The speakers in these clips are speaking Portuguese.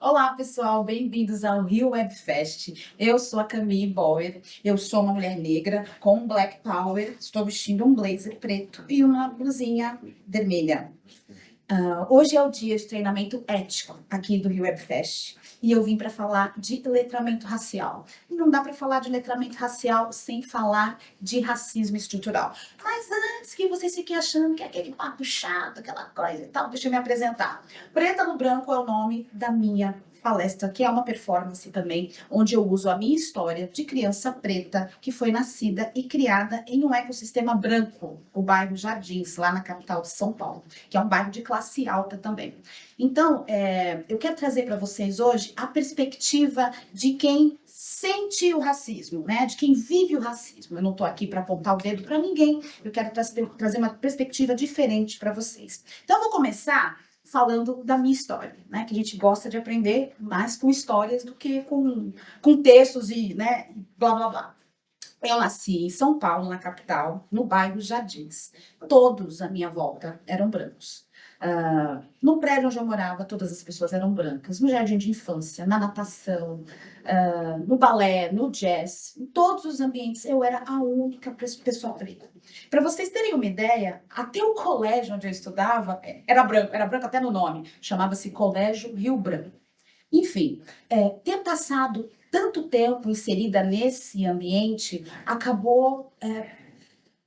Olá, pessoal, bem-vindos ao Rio Web Fest. Eu sou a Camille Boyer, eu sou uma mulher negra com Black Power, estou vestindo um blazer preto e uma blusinha vermelha. Hoje é o dia de treinamento ético aqui do Rio Web Fest e eu vim para falar de letramento racial. Não dá para falar de letramento racial sem falar de racismo estrutural. Mas antes que vocês fiquem achando que é aquele papo chato, aquela coisa e tal, deixa eu me apresentar. Preta no Branco é o nome da minha palestra, que é uma performance também, onde eu uso a minha história de criança preta que foi nascida e criada em um ecossistema branco, o bairro Jardins, lá na capital de São Paulo, que é um bairro de classe alta também. Então, eu quero trazer para vocês hoje a perspectiva de quem sente o racismo, né? De quem vive o racismo. Eu não estou aqui para apontar o dedo para ninguém, eu quero trazer uma perspectiva diferente para vocês. Então, eu vou começar falando da minha história, né? Que a gente gosta de aprender mais com histórias do que com textos e, né, blá, blá, blá. Eu nasci em São Paulo, na capital, no bairro Jardins. Todos à minha volta eram brancos. No prédio onde eu morava, todas as pessoas eram brancas. No jardim de infância, na natação, no balé, no jazz, em todos os ambientes, eu era a única pessoa preta. Para vocês terem uma ideia, até o colégio onde eu estudava era branco até no nome, chamava-se Colégio Rio Branco. Enfim, ter passado tanto tempo inserida nesse ambiente acabou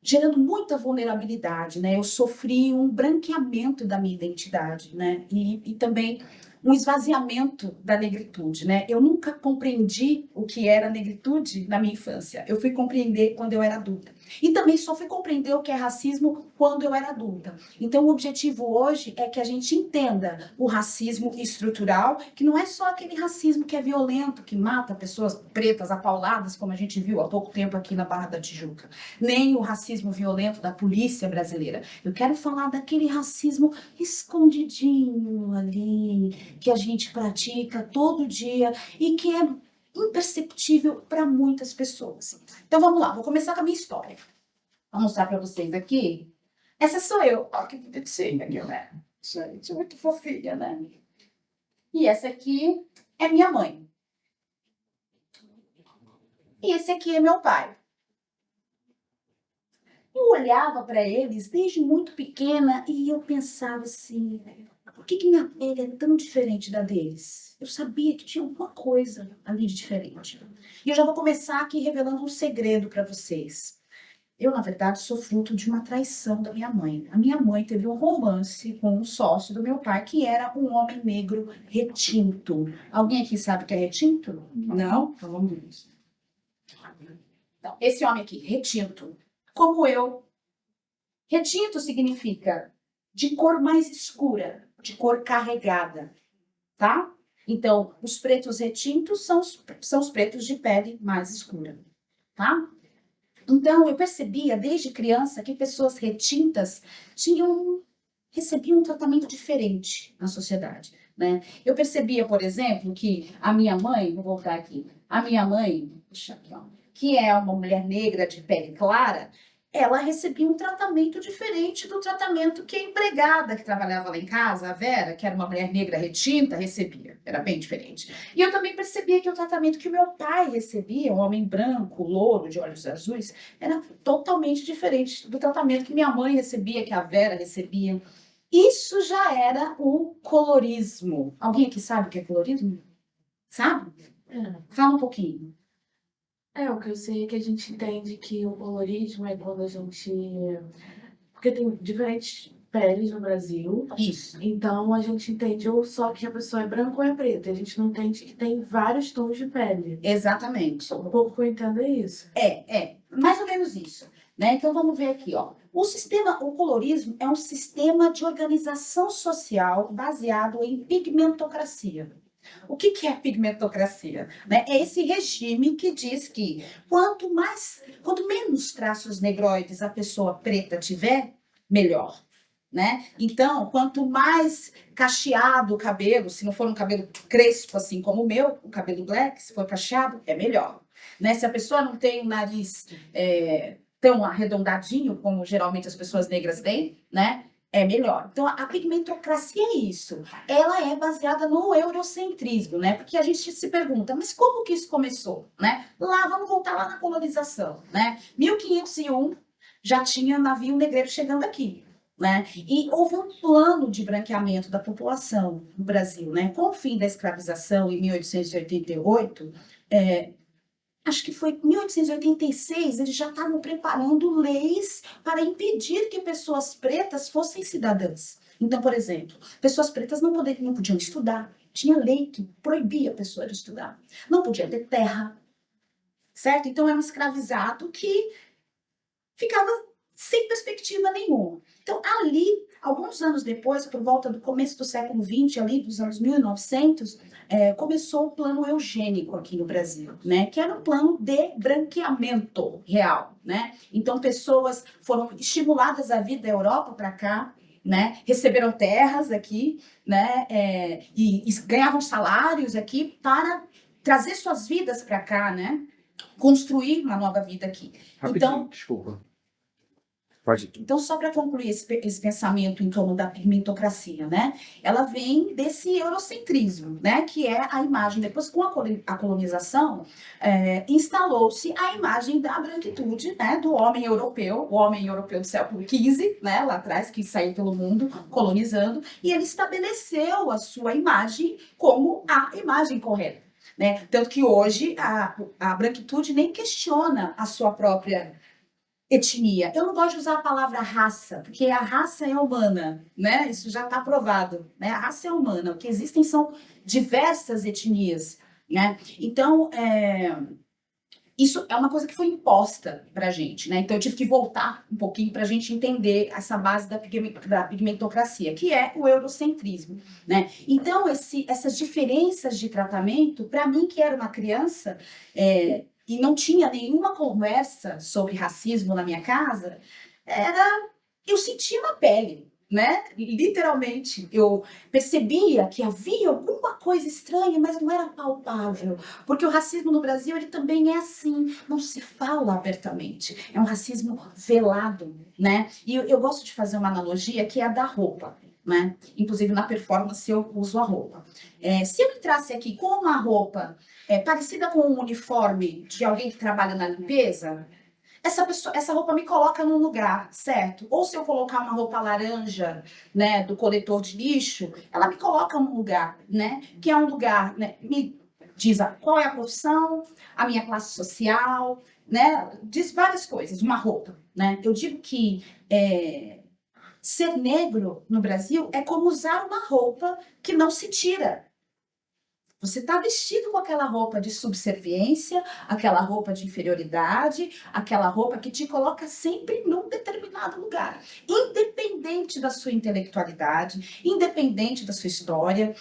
gerando muita vulnerabilidade, né? Eu sofri um branqueamento da minha identidade, né? E também um esvaziamento da negritude, né? Eu nunca compreendi o que era negritude na minha infância. Eu fui compreender quando eu era adulta. E também só fui compreender o que é racismo quando eu era adulta. Então, o objetivo hoje é que a gente entenda o racismo estrutural, que não é só aquele racismo que é violento, que mata pessoas pretas apauladas, como a gente viu há pouco tempo aqui na Barra da Tijuca, nem o racismo violento da polícia brasileira. Eu quero falar daquele racismo escondidinho ali, que a gente pratica todo dia e que é imperceptível para muitas pessoas. Então vamos lá, vou começar com a minha história. Vou mostrar para vocês aqui. Essa sou eu. Ó, que bonitinha aqui, né? Gente, muito fofinha, né? E essa aqui é minha mãe. E esse aqui é meu pai. Eu olhava para eles desde muito pequena e eu pensava assim, por que minha pele é tão diferente da deles? Eu sabia que tinha alguma coisa ali de diferente. E eu já vou começar aqui revelando um segredo para vocês. Eu, na verdade, sou fruto de uma traição da minha mãe. A minha mãe teve um romance com um sócio do meu pai, que era um homem negro retinto. Alguém aqui sabe o que é retinto? Não? Então vamos ver. Então, esse homem aqui, retinto, como eu. Retinto significa de cor mais escura, de cor carregada, tá? Então, os pretos retintos são os pretos de pele mais escura, tá? Então, eu percebia desde criança que pessoas retintas recebiam um tratamento diferente na sociedade, né? Eu percebia, por exemplo, que a minha mãe, vou voltar aqui, a minha mãe, deixa aqui, ó, que é uma mulher negra de pele clara, ela recebia um tratamento diferente do tratamento que a empregada que trabalhava lá em casa, a Vera, que era uma mulher negra retinta, recebia. Era bem diferente. E eu também percebia que o tratamento que o meu pai recebia, um homem branco, louro, de olhos azuis, era totalmente diferente do tratamento que minha mãe recebia, que a Vera recebia. Isso já era o colorismo. Alguém aqui sabe o que é colorismo? Sabe? Fala um pouquinho. O que eu sei é que a gente entende que o colorismo é quando a gente. Porque tem diferentes peles no Brasil, Isso. então a gente entende ou só que a pessoa é branca ou é preta. A gente não entende que tem vários tons de pele. Exatamente. Um pouco que eu entendo é isso. Mais ou menos isso, né? Então vamos ver aqui, ó. O colorismo é um sistema de organização social baseado em pigmentocracia. O que é pigmentocracia? Né? É esse regime que diz que quanto menos traços negroides a pessoa preta tiver, melhor. Né? Então, quanto mais cacheado o cabelo, se não for um cabelo crespo assim como o meu, o cabelo black, se for cacheado, é melhor. Né? Se a pessoa não tem o nariz tão arredondadinho, como geralmente as pessoas negras têm, né? É melhor. Então, a pigmentocracia é isso. Ela é baseada no eurocentrismo, né? Porque a gente se pergunta, mas como que isso começou, né? Lá, vamos voltar lá na colonização, né? 1501 já tinha navio negreiro chegando aqui, né? E houve um plano de branqueamento da população no Brasil, né? Com o fim da escravização em 1888, acho que foi em 1886, eles já estavam preparando leis para impedir que pessoas pretas fossem cidadãs. Então, por exemplo, pessoas pretas não podiam estudar. Tinha lei que proibia a pessoa de estudar. Não podia ter terra, certo? Então, era um escravizado que ficava sem perspectiva nenhuma. Então, ali, alguns anos depois, por volta do começo do século XX, ali dos anos 1900, começou o plano eugênico aqui no Brasil, né? Que era um plano de branqueamento real, né? Então, pessoas foram estimuladas a vir da Europa para cá, né? Receberam terras aqui, né? E ganhavam salários aqui para trazer suas vidas para cá, né? Construir uma nova vida aqui. Rapidinho, Então, desculpa. Pode. então, só para concluir esse pensamento em torno da pigmentocracia, né? Ela vem desse eurocentrismo, né? Que é a imagem, depois com a colonização, instalou-se a imagem da branquitude, né? Do homem europeu, o homem europeu do século XV, né? Lá atrás, que saiu pelo mundo colonizando, e ele estabeleceu a sua imagem como a imagem correta, né? Tanto que hoje a branquitude nem questiona a sua própria etnia. Eu não gosto de usar a palavra raça, porque a raça é humana, né? Isso já está provado, né? A raça é humana. O que existem são diversas etnias, né? Então, isso é uma coisa que foi imposta para a gente, né? Então, eu tive que voltar um pouquinho para a gente entender essa base da pigmentocracia, que é o eurocentrismo, né? Então, essas diferenças de tratamento, para mim, que era uma criança, e não tinha nenhuma conversa sobre racismo na minha casa, eu sentia na pele, né? Literalmente, eu percebia que havia alguma coisa estranha, mas não era palpável, porque o racismo no Brasil, ele também é assim, não se fala abertamente, é um racismo velado, né? E eu gosto de fazer uma analogia que é a da roupa, né? Inclusive na performance eu uso a roupa. Se eu entrasse aqui com uma roupa parecida com um uniforme de alguém que trabalha na limpeza, essa roupa me coloca num lugar, certo? Ou se eu colocar uma roupa laranja, né, do coletor de lixo, ela me coloca num lugar, né? Que é um lugar, né? Me diz qual é a profissão, a minha classe social, né? Diz várias coisas, uma roupa, né? Eu digo que ser negro no Brasil é como usar uma roupa que não se tira. Você está vestido com aquela roupa de subserviência, aquela roupa de inferioridade, aquela roupa que te coloca sempre num determinado lugar. Independente da sua intelectualidade, independente da sua história,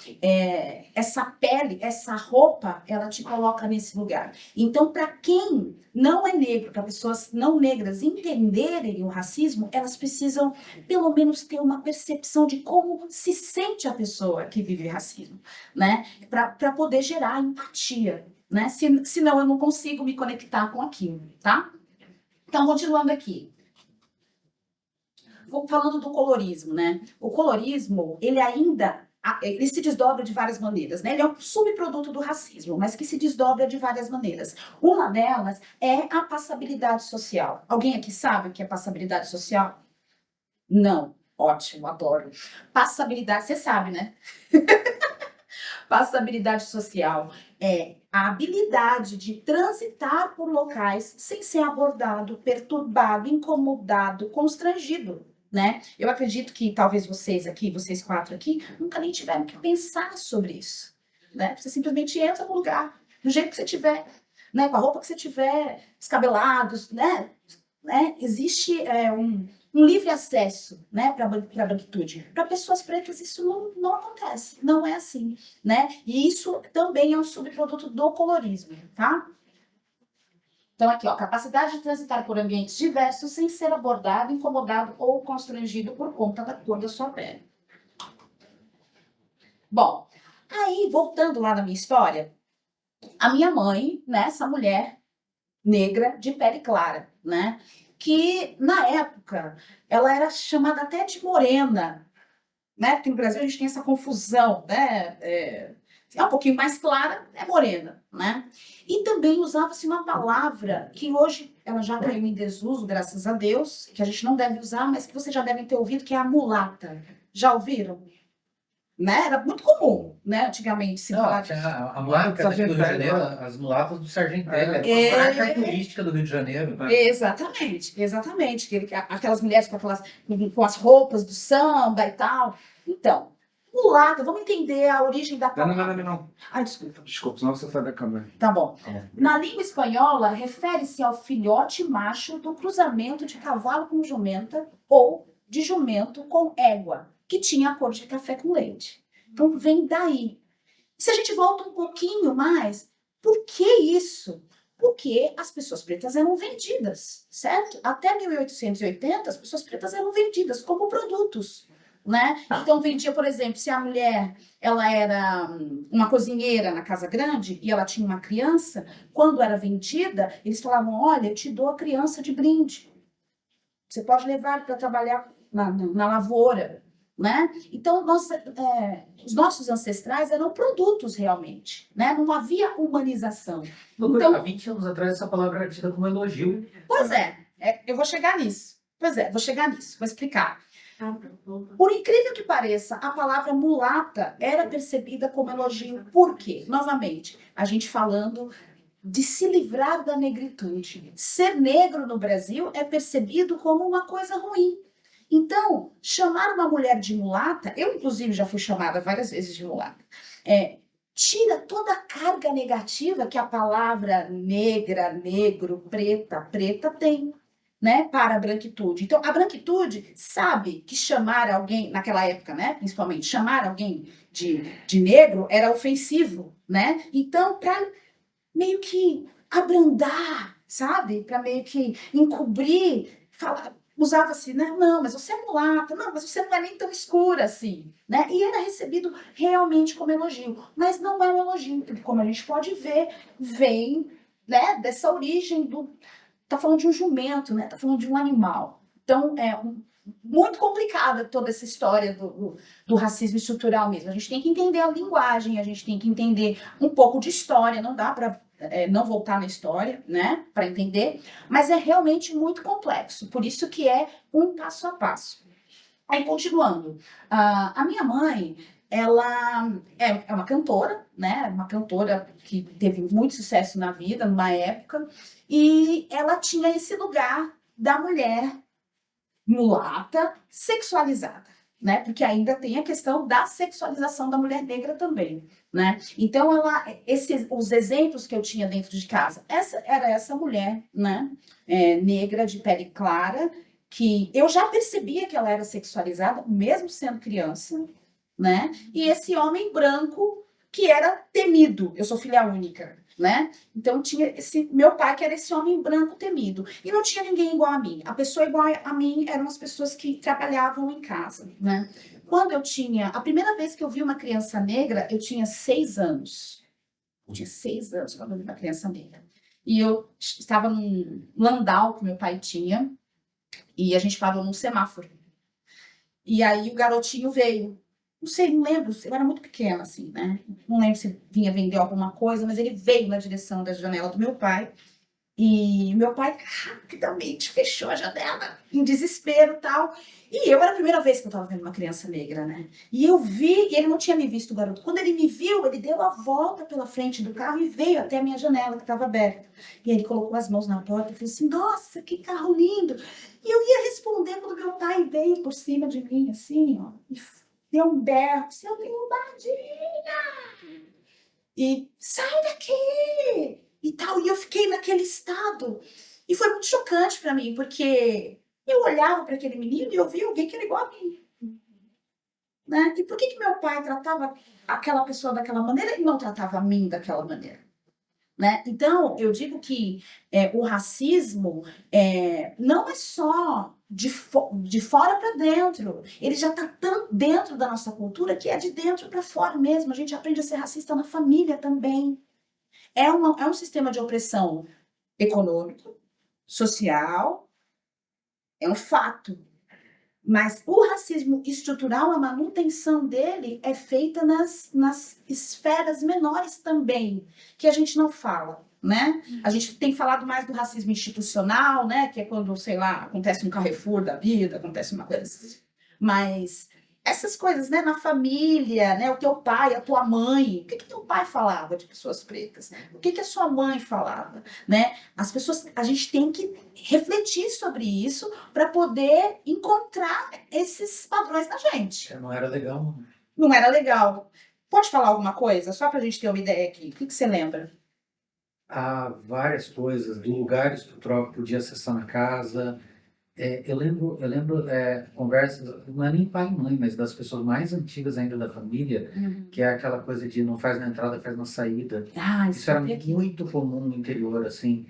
essa pele, essa roupa, ela te coloca nesse lugar. Então, para quem não é negro, para pessoas não negras entenderem o racismo, elas precisam, pelo menos, ter uma percepção de como se sente a pessoa que vive racismo, né? Para poder gerar empatia, né? Senão eu não consigo me conectar com aquilo, tá? Então, continuando aqui. Vou falando do colorismo, né? O colorismo, ele se desdobra de várias maneiras, né? Ele é um subproduto do racismo, mas que se desdobra de várias maneiras. Uma delas é a passabilidade social. Alguém aqui sabe o que é passabilidade social? Não. Ótimo, adoro. Passabilidade, você sabe, né? Passabilidade social é a habilidade de transitar por locais sem ser abordado, perturbado, incomodado, constrangido, né? Eu acredito que talvez vocês quatro aqui, nunca nem tiveram que pensar sobre isso, né? Você simplesmente entra no lugar, do jeito que você tiver, né? Com a roupa que você tiver, descabelados, né? Existe um livre acesso, né, para a branquitude. Para pessoas pretas isso não acontece, não é assim, né? E isso também é um subproduto do colorismo, tá? Então aqui, ó, capacidade de transitar por ambientes diversos sem ser abordado, incomodado ou constrangido por conta da cor da sua pele. Bom, aí voltando lá na minha história, a minha mãe, né, essa mulher negra de pele clara, né? que, na época, ela era chamada até de morena, né? Porque no Brasil a gente tem essa confusão, né? É um pouquinho mais clara, é morena, né? E também usava-se uma palavra que hoje ela já caiu em desuso, graças a Deus, que a gente não deve usar, mas que vocês já devem ter ouvido, que é a mulata. Já ouviram? Né? Era muito comum, né? Antigamente se falar disso. A marca daqui do Rio de Janeiro, as mulatas do Sargentelli, é uma marca turística do Rio de Janeiro. Né? Exatamente, exatamente. Aquelas mulheres com as roupas do samba e tal. Então, mulata, vamos entender a origem da palavra. Não. Ai, desculpa. Desculpa, senão você sai da câmera. Tá bom. Na língua espanhola, refere-se ao filhote macho do cruzamento de cavalo com jumenta ou de jumento com égua, que tinha a cor de café com leite. Então, vem daí. Se a gente volta um pouquinho mais, por que isso? Porque as pessoas pretas eram vendidas, certo? Até 1880, as pessoas pretas eram vendidas como produtos, né? Então, vendia, por exemplo, se a mulher ela era uma cozinheira na casa grande e ela tinha uma criança, quando era vendida, eles falavam, olha, eu te dou a criança de brinde. Você pode levar para trabalhar na lavoura, né? Então, os nossos ancestrais eram produtos realmente, né? Não havia humanização. Então, Há 20 anos atrás, essa palavra era tida como elogio. pois eu vou chegar nisso. Vou explicar. Por incrível que pareça, a palavra mulata era percebida como elogio. Por quê? Novamente, a gente falando de se livrar da negritude. Ser negro no Brasil é percebido como uma coisa ruim. Então, chamar uma mulher de mulata, eu inclusive já fui chamada várias vezes de mulata, tira toda a carga negativa que a palavra negra, negro, preta tem, né, para a branquitude. Então, a branquitude sabe que chamar alguém, naquela época, né, principalmente, chamar alguém de negro era ofensivo, né? Então, para meio que abrandar, sabe? Para meio que encobrir, usava-se, né? Não, mas você é mulata, não, mas você não é nem tão escura assim, né? E era recebido realmente como elogio, mas não é um elogio, porque como a gente pode ver, vem, né, dessa origem tá falando de um jumento, né? Tá falando de um animal. Então, muito complicada toda essa história do racismo estrutural mesmo. A gente tem que entender a linguagem, a gente tem que entender um pouco de história, não dá para não voltar na história, né, para entender, mas é realmente muito complexo, por isso que é um passo a passo. Aí, continuando, a minha mãe, ela é uma cantora, né, uma cantora que teve muito sucesso na vida, numa época, e ela tinha esse lugar da mulher mulata sexualizada, né? Porque ainda tem a questão da sexualização da mulher negra também, né? Então, os exemplos que eu tinha dentro de casa, essa mulher, né? Negra, de pele clara, que eu já percebia que ela era sexualizada, mesmo sendo criança, né? E esse homem branco que era temido. Eu sou filha única, né? Então tinha esse meu pai que era esse homem branco temido e não tinha ninguém igual a mim. A pessoa igual a mim eram as pessoas que trabalhavam em casa, né? Quando a primeira vez que eu vi uma criança negra, eu tinha 6 anos. Eu tinha 6 anos quando eu vi uma criança negra. E eu estava num landau que meu pai tinha e a gente parou num semáforo. E aí o garotinho veio. Não sei, não lembro, eu era muito pequena, assim, né? Não lembro se vinha vender alguma coisa, mas ele veio na direção da janela do meu pai. E meu pai rapidamente fechou a janela, em desespero e tal. E eu era a primeira vez que eu estava vendo uma criança negra, né? E eu vi, e ele não tinha me visto, o garoto. Quando ele me viu, ele deu a volta pela frente do carro e veio até a minha janela, que estava aberta. E ele colocou as mãos na porta e falou assim, nossa, que carro lindo! E eu ia responder quando meu pai veio por cima de mim, assim, ó, e deu um berro, seu Lombardinha! E sai daqui! E tal, e eu fiquei naquele estado. E foi muito chocante para mim, porque eu olhava para aquele menino e eu via alguém que era igual a mim. Né? E por que meu pai tratava aquela pessoa daquela maneira e não tratava a mim daquela maneira? Né? Então, eu digo que o racismo não é só de fora para dentro. Ele já está tão dentro da nossa cultura que é de dentro para fora mesmo. A gente aprende a ser racista na família também. É um sistema de opressão econômico, social, É um fato. Mas o racismo estrutural, a manutenção dele é feita nas esferas menores também, que a gente não fala, né? A gente tem falado mais do racismo institucional, né? Que é quando, sei lá, acontece um Carrefour da vida, acontece uma coisa assim. Mas essas coisas, né? Na família, né? O teu pai, a tua mãe. O que teu pai falava de pessoas pretas? O que a sua mãe falava, né? As pessoas, a gente tem que refletir sobre isso para poder encontrar esses padrões na gente. Não era legal. Não era legal. Pode falar alguma coisa? Só para a gente ter uma ideia aqui. O que você lembra? Há várias coisas, do lugar estrutural que podia acessar na casa. Eu lembro conversas, não é nem pai e mãe, mas das pessoas mais antigas ainda da família, que é aquela coisa de não faz na entrada, faz na saída. Ah, Isso era muito comum no interior, assim.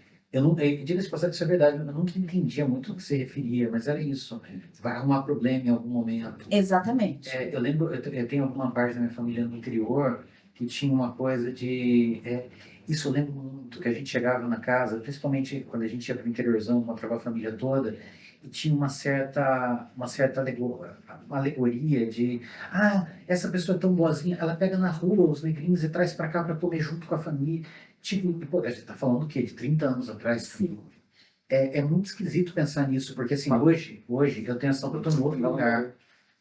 Diga-se passagem, isso é verdade, eu nunca entendia muito o que se referia, mas era isso. Vai arrumar problema em algum momento. Exatamente. Eu lembro, eu tenho alguma parte da minha família no interior que tinha uma coisa de... isso eu lembro muito, que a gente chegava na casa, principalmente quando a gente ia para o interiorzão, encontrava a família toda, e tinha uma certa alegoria de essa pessoa é tão boazinha, ela pega na rua os negrinhos e traz para cá para comer junto com a família. Tipo, pô, a gente tá falando o quê? De 30 anos atrás? Sim. É muito esquisito pensar nisso, porque assim, hoje eu tenho a sensação que eu estou em outro lugar,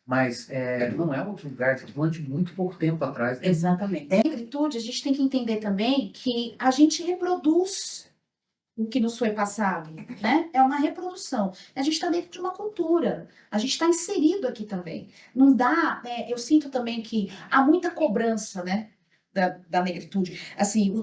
mas não é outro lugar, estou falando de muito pouco tempo atrás. Exatamente. A negritude, a gente tem que entender também que a gente reproduz o que nos foi passado, né? É uma reprodução. A gente está dentro de uma cultura, a gente está inserido aqui também. Não dá, né? Eu sinto também que há muita cobrança, né? Da negritude, assim,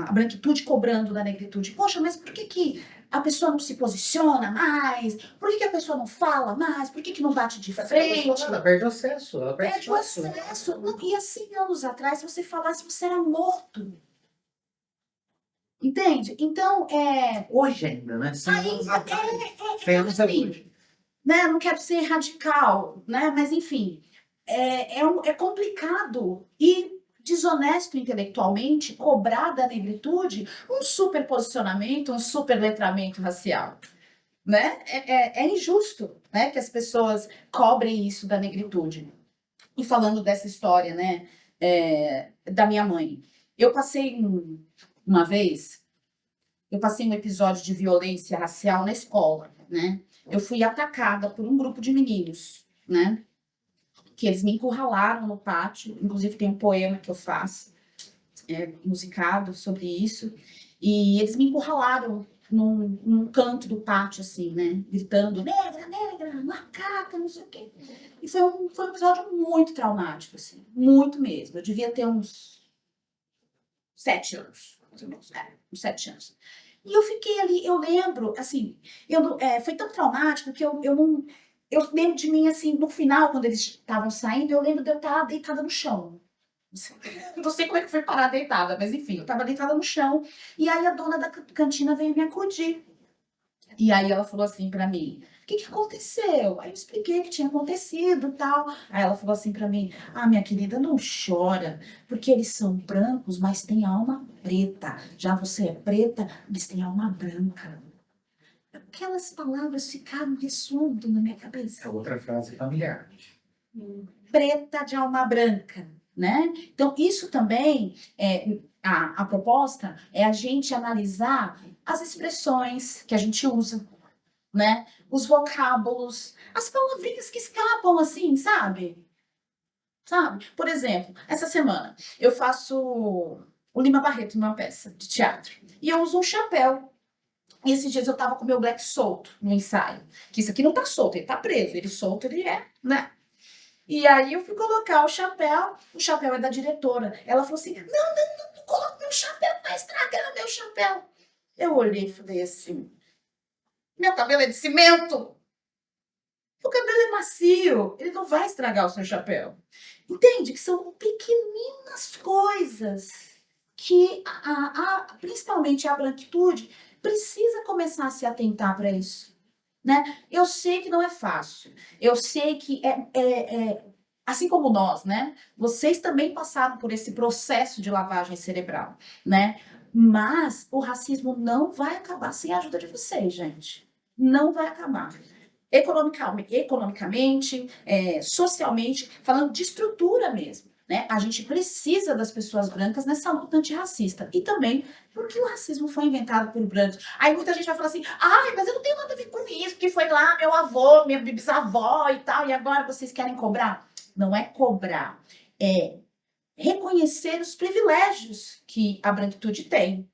a branquitude cobrando da negritude. Poxa, mas por que a pessoa não se posiciona mais? Por que a pessoa não fala mais? Por que não bate de frente? Ela perde o acesso. Ela perde Perde o acesso. Não, e há 100 anos atrás, se você falasse, você era morto. Entende? Então, hoje ainda, né? né? Não quero ser radical, né? Mas, enfim, é complicado e desonesto intelectualmente cobrar da negritude um superposicionamento, um superletramento racial, né? É injusto, né, que as pessoas cobrem isso da negritude. E falando dessa história, né, da minha mãe, eu passei uma vez, eu passei um episódio de violência racial na escola, né? Eu fui atacada por um grupo de meninos, né? Que eles me encurralaram no pátio, inclusive tem um poema que eu faço, musicado sobre isso, e eles me encurralaram num canto do pátio, assim, né, gritando, negra, negra, macaca, não sei o quê. E foi um episódio muito traumático, assim, muito mesmo. Eu devia ter uns 7 anos, uns 7 anos. E eu fiquei ali, eu lembro, assim, foi tão traumático que eu lembro de mim, assim, no final, quando eles estavam saindo, eu lembro de eu estar deitada no chão. Não sei como é que foi parar deitada, mas enfim, eu estava deitada no chão. E aí a dona da cantina veio me acudir. E aí ela falou assim pra mim, o que aconteceu? Aí eu expliquei o que tinha acontecido e tal. Aí ela falou assim pra mim, minha querida, não chora, porque eles são brancos, mas têm alma preta. Já você é preta, eles têm alma branca. Aquelas palavras ficaram ressoando na minha cabeça. É outra frase familiar. Preta de alma branca, né? Então, isso também, a proposta é a gente analisar as expressões que a gente usa, né? Os vocábulos, as palavrinhas que escapam assim, sabe? Por exemplo, essa semana eu faço o Lima Barreto numa peça de teatro e eu uso um chapéu. E esses dias eu tava com o meu black solto no ensaio. Que isso aqui não tá solto, ele tá preso. Ele solto, ele né? E aí eu fui colocar o chapéu é da diretora. Ela falou assim, não coloca meu chapéu, vai estragar meu chapéu. Eu olhei e falei assim, meu cabelo é de cimento. O cabelo é macio, ele não vai estragar o seu chapéu. Entende? Que são pequeninas coisas que, principalmente a branquitude, precisa começar a se atentar para isso, né? Eu sei que não é fácil, eu sei que assim como nós, né? Vocês também passaram por esse processo de lavagem cerebral, né? Mas o racismo não vai acabar sem a ajuda de vocês, gente. Não vai acabar. economicamente, socialmente, falando de estrutura mesmo. Né? A gente precisa das pessoas brancas nessa luta antirracista. E também porque o racismo foi inventado por brancos. Aí muita gente vai falar assim, ai, mas eu não tenho nada a ver com isso, porque foi lá meu avô, minha bisavó e tal, e agora vocês querem cobrar? Não é cobrar, é reconhecer os privilégios que a branquitude tem,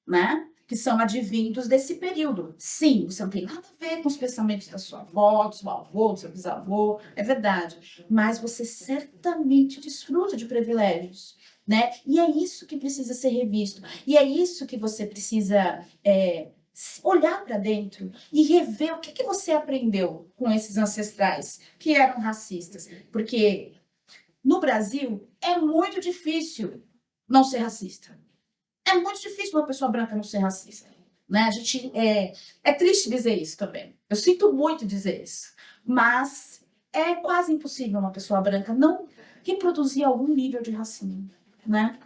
né? Que são advindos desse período. Sim, você não tem nada a ver com os pensamentos da sua avó, do seu avô, do seu bisavô, é verdade. Mas você certamente desfruta de privilégios, né? E é isso que precisa ser revisto. E é isso que você precisa olhar para dentro e rever o que você aprendeu com esses ancestrais que eram racistas. Porque no Brasil é muito difícil não ser racista. É muito difícil uma pessoa branca não ser racista, né? A gente é triste dizer isso também. Eu sinto muito dizer isso, mas é quase impossível uma pessoa branca não reproduzir algum nível de racismo, né?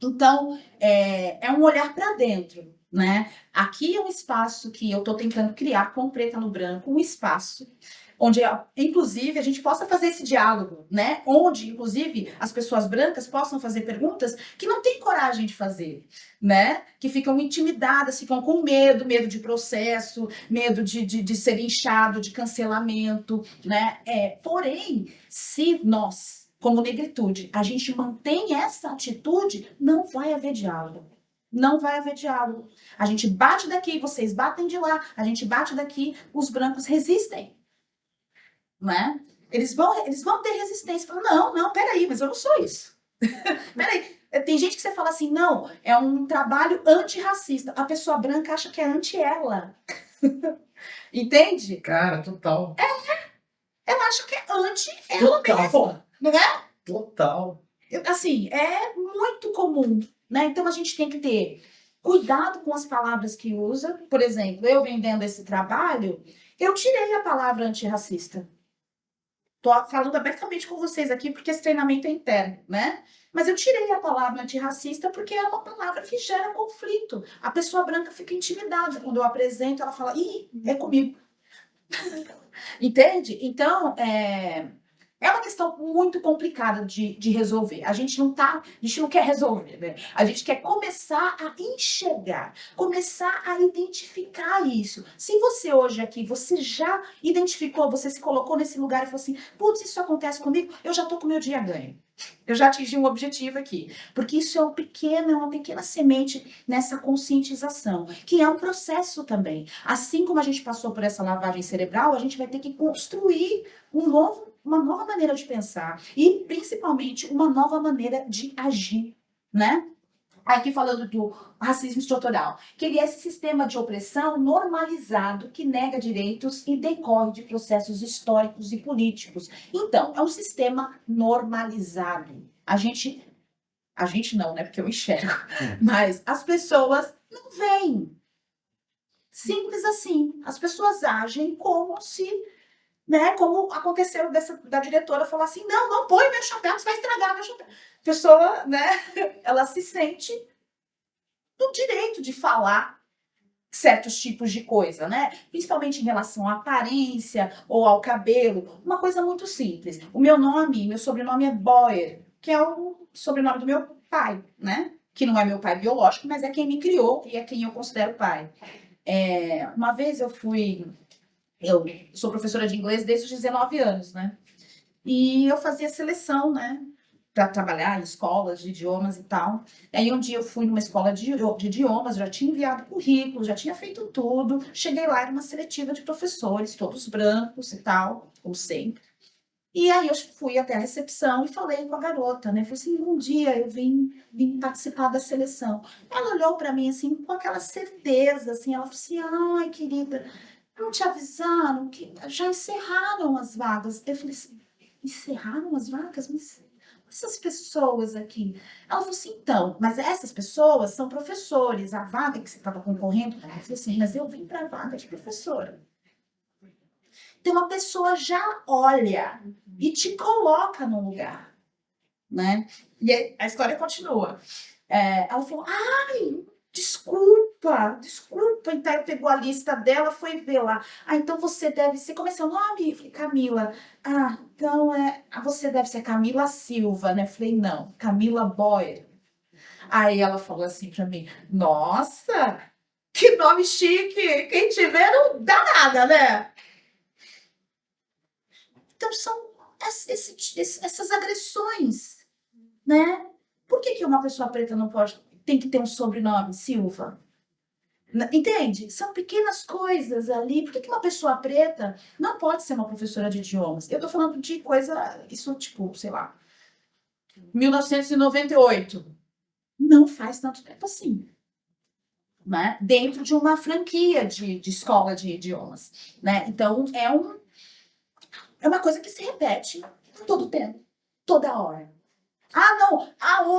Então é um olhar para dentro, né? Aqui é um espaço que eu estou tentando criar com Preta no Branco, um espaço onde, inclusive, a gente possa fazer esse diálogo, né? Onde, inclusive, as pessoas brancas possam fazer perguntas que não têm coragem de fazer, né? Que ficam intimidadas, ficam com medo, medo de processo, medo de ser inchado, de cancelamento, né? Porém, se nós, como negritude, a gente mantém essa atitude, não vai haver diálogo. Não vai haver diálogo. A gente bate daqui, vocês batem de lá, a gente bate daqui, os brancos resistem. Né? Eles vão ter resistência. Falam, não, peraí, mas eu não sou isso. Peraí. Tem gente que você fala assim, não, é um trabalho antirracista. A pessoa branca acha que é anti-ela. Entende? Cara, total. Ela acha que é anti-ela mesma. Não é? Total. Assim, é muito comum. Né? Então a gente tem que ter cuidado com as palavras que usa. Por exemplo, eu vendendo esse trabalho, eu tirei a palavra antirracista. Estou falando abertamente com vocês aqui porque esse treinamento é interno, né? Mas eu tirei a palavra antirracista porque é uma palavra que gera conflito. A pessoa branca fica intimidada. Quando eu apresento, ela fala, ih, é comigo. Entende? Então, é uma questão muito complicada de resolver. A gente não quer resolver, né? A gente quer começar a enxergar, começar a identificar isso. Se você hoje aqui, você já identificou, você se colocou nesse lugar e falou assim, putz, isso acontece comigo, eu já tô com o meu dia ganho. Eu já atingi um objetivo aqui. Porque isso é uma pequena semente nessa conscientização, que é um processo também. Assim como a gente passou por essa lavagem cerebral, a gente vai ter que construir uma nova maneira de pensar e, principalmente, uma nova maneira de agir, né? Aqui falando do racismo estrutural, que ele é esse sistema de opressão normalizado que nega direitos e decorre de processos históricos e políticos. Então, é um sistema normalizado. A gente não, né? Porque eu enxergo. Mas as pessoas não veem. Simples assim. As pessoas agem como se... Né, como aconteceu da diretora falar assim, não põe meu chapéu, você vai estragar meu chapéu. A pessoa, né, ela se sente no direito de falar certos tipos de coisa, né? Principalmente em relação à aparência ou ao cabelo. Uma coisa muito simples. Meu sobrenome é Boyer, que é o sobrenome do meu pai, né? Que não é meu pai biológico, mas é quem me criou e é quem eu considero pai. Uma vez eu sou professora de inglês desde os 19 anos, né? E eu fazia seleção, né? Para trabalhar em escolas de idiomas e tal. Aí um dia eu fui numa escola de idiomas, já tinha enviado currículo, já tinha feito tudo. Cheguei lá, era uma seletiva de professores, todos brancos e tal, como sempre. E aí eu fui até a recepção e falei com a garota, né? Falei assim, um dia eu vim participar da seleção. Ela olhou para mim assim, com aquela certeza, assim, ela falou assim, ai, querida, não te avisaram que já encerraram as vagas. Eu falei assim, encerraram as vagas? Mas essas pessoas aqui... Ela falou assim, então, mas essas pessoas são professores, a vaga que você estava concorrendo... Eu falei assim, mas eu vim para a vaga de professora. Então, a pessoa já olha e te coloca no lugar, né? E a história continua. Ela falou, ai, desculpa, desculpa. Então, ela pegou a lista dela, foi ver lá. Ah, então você deve ser, como é seu nome? Eu falei, Camila. Ah, então você deve ser Camila Silva, né? Eu falei, não, Camila Boyer. Aí ela falou assim pra mim, nossa, que nome chique, quem te vê não dá nada, né? Então são essas agressões, né? Por que uma pessoa preta não pode, tem que ter um sobrenome, Silva? Entende? São pequenas coisas ali. Por que uma pessoa preta não pode ser uma professora de idiomas? Eu tô falando de coisa, isso tipo, sei lá, 1998. Não faz tanto tempo assim. Né? Dentro de uma franquia de escola de idiomas. Né? Então, é uma coisa que se repete todo o tempo, toda hora. Ah, não.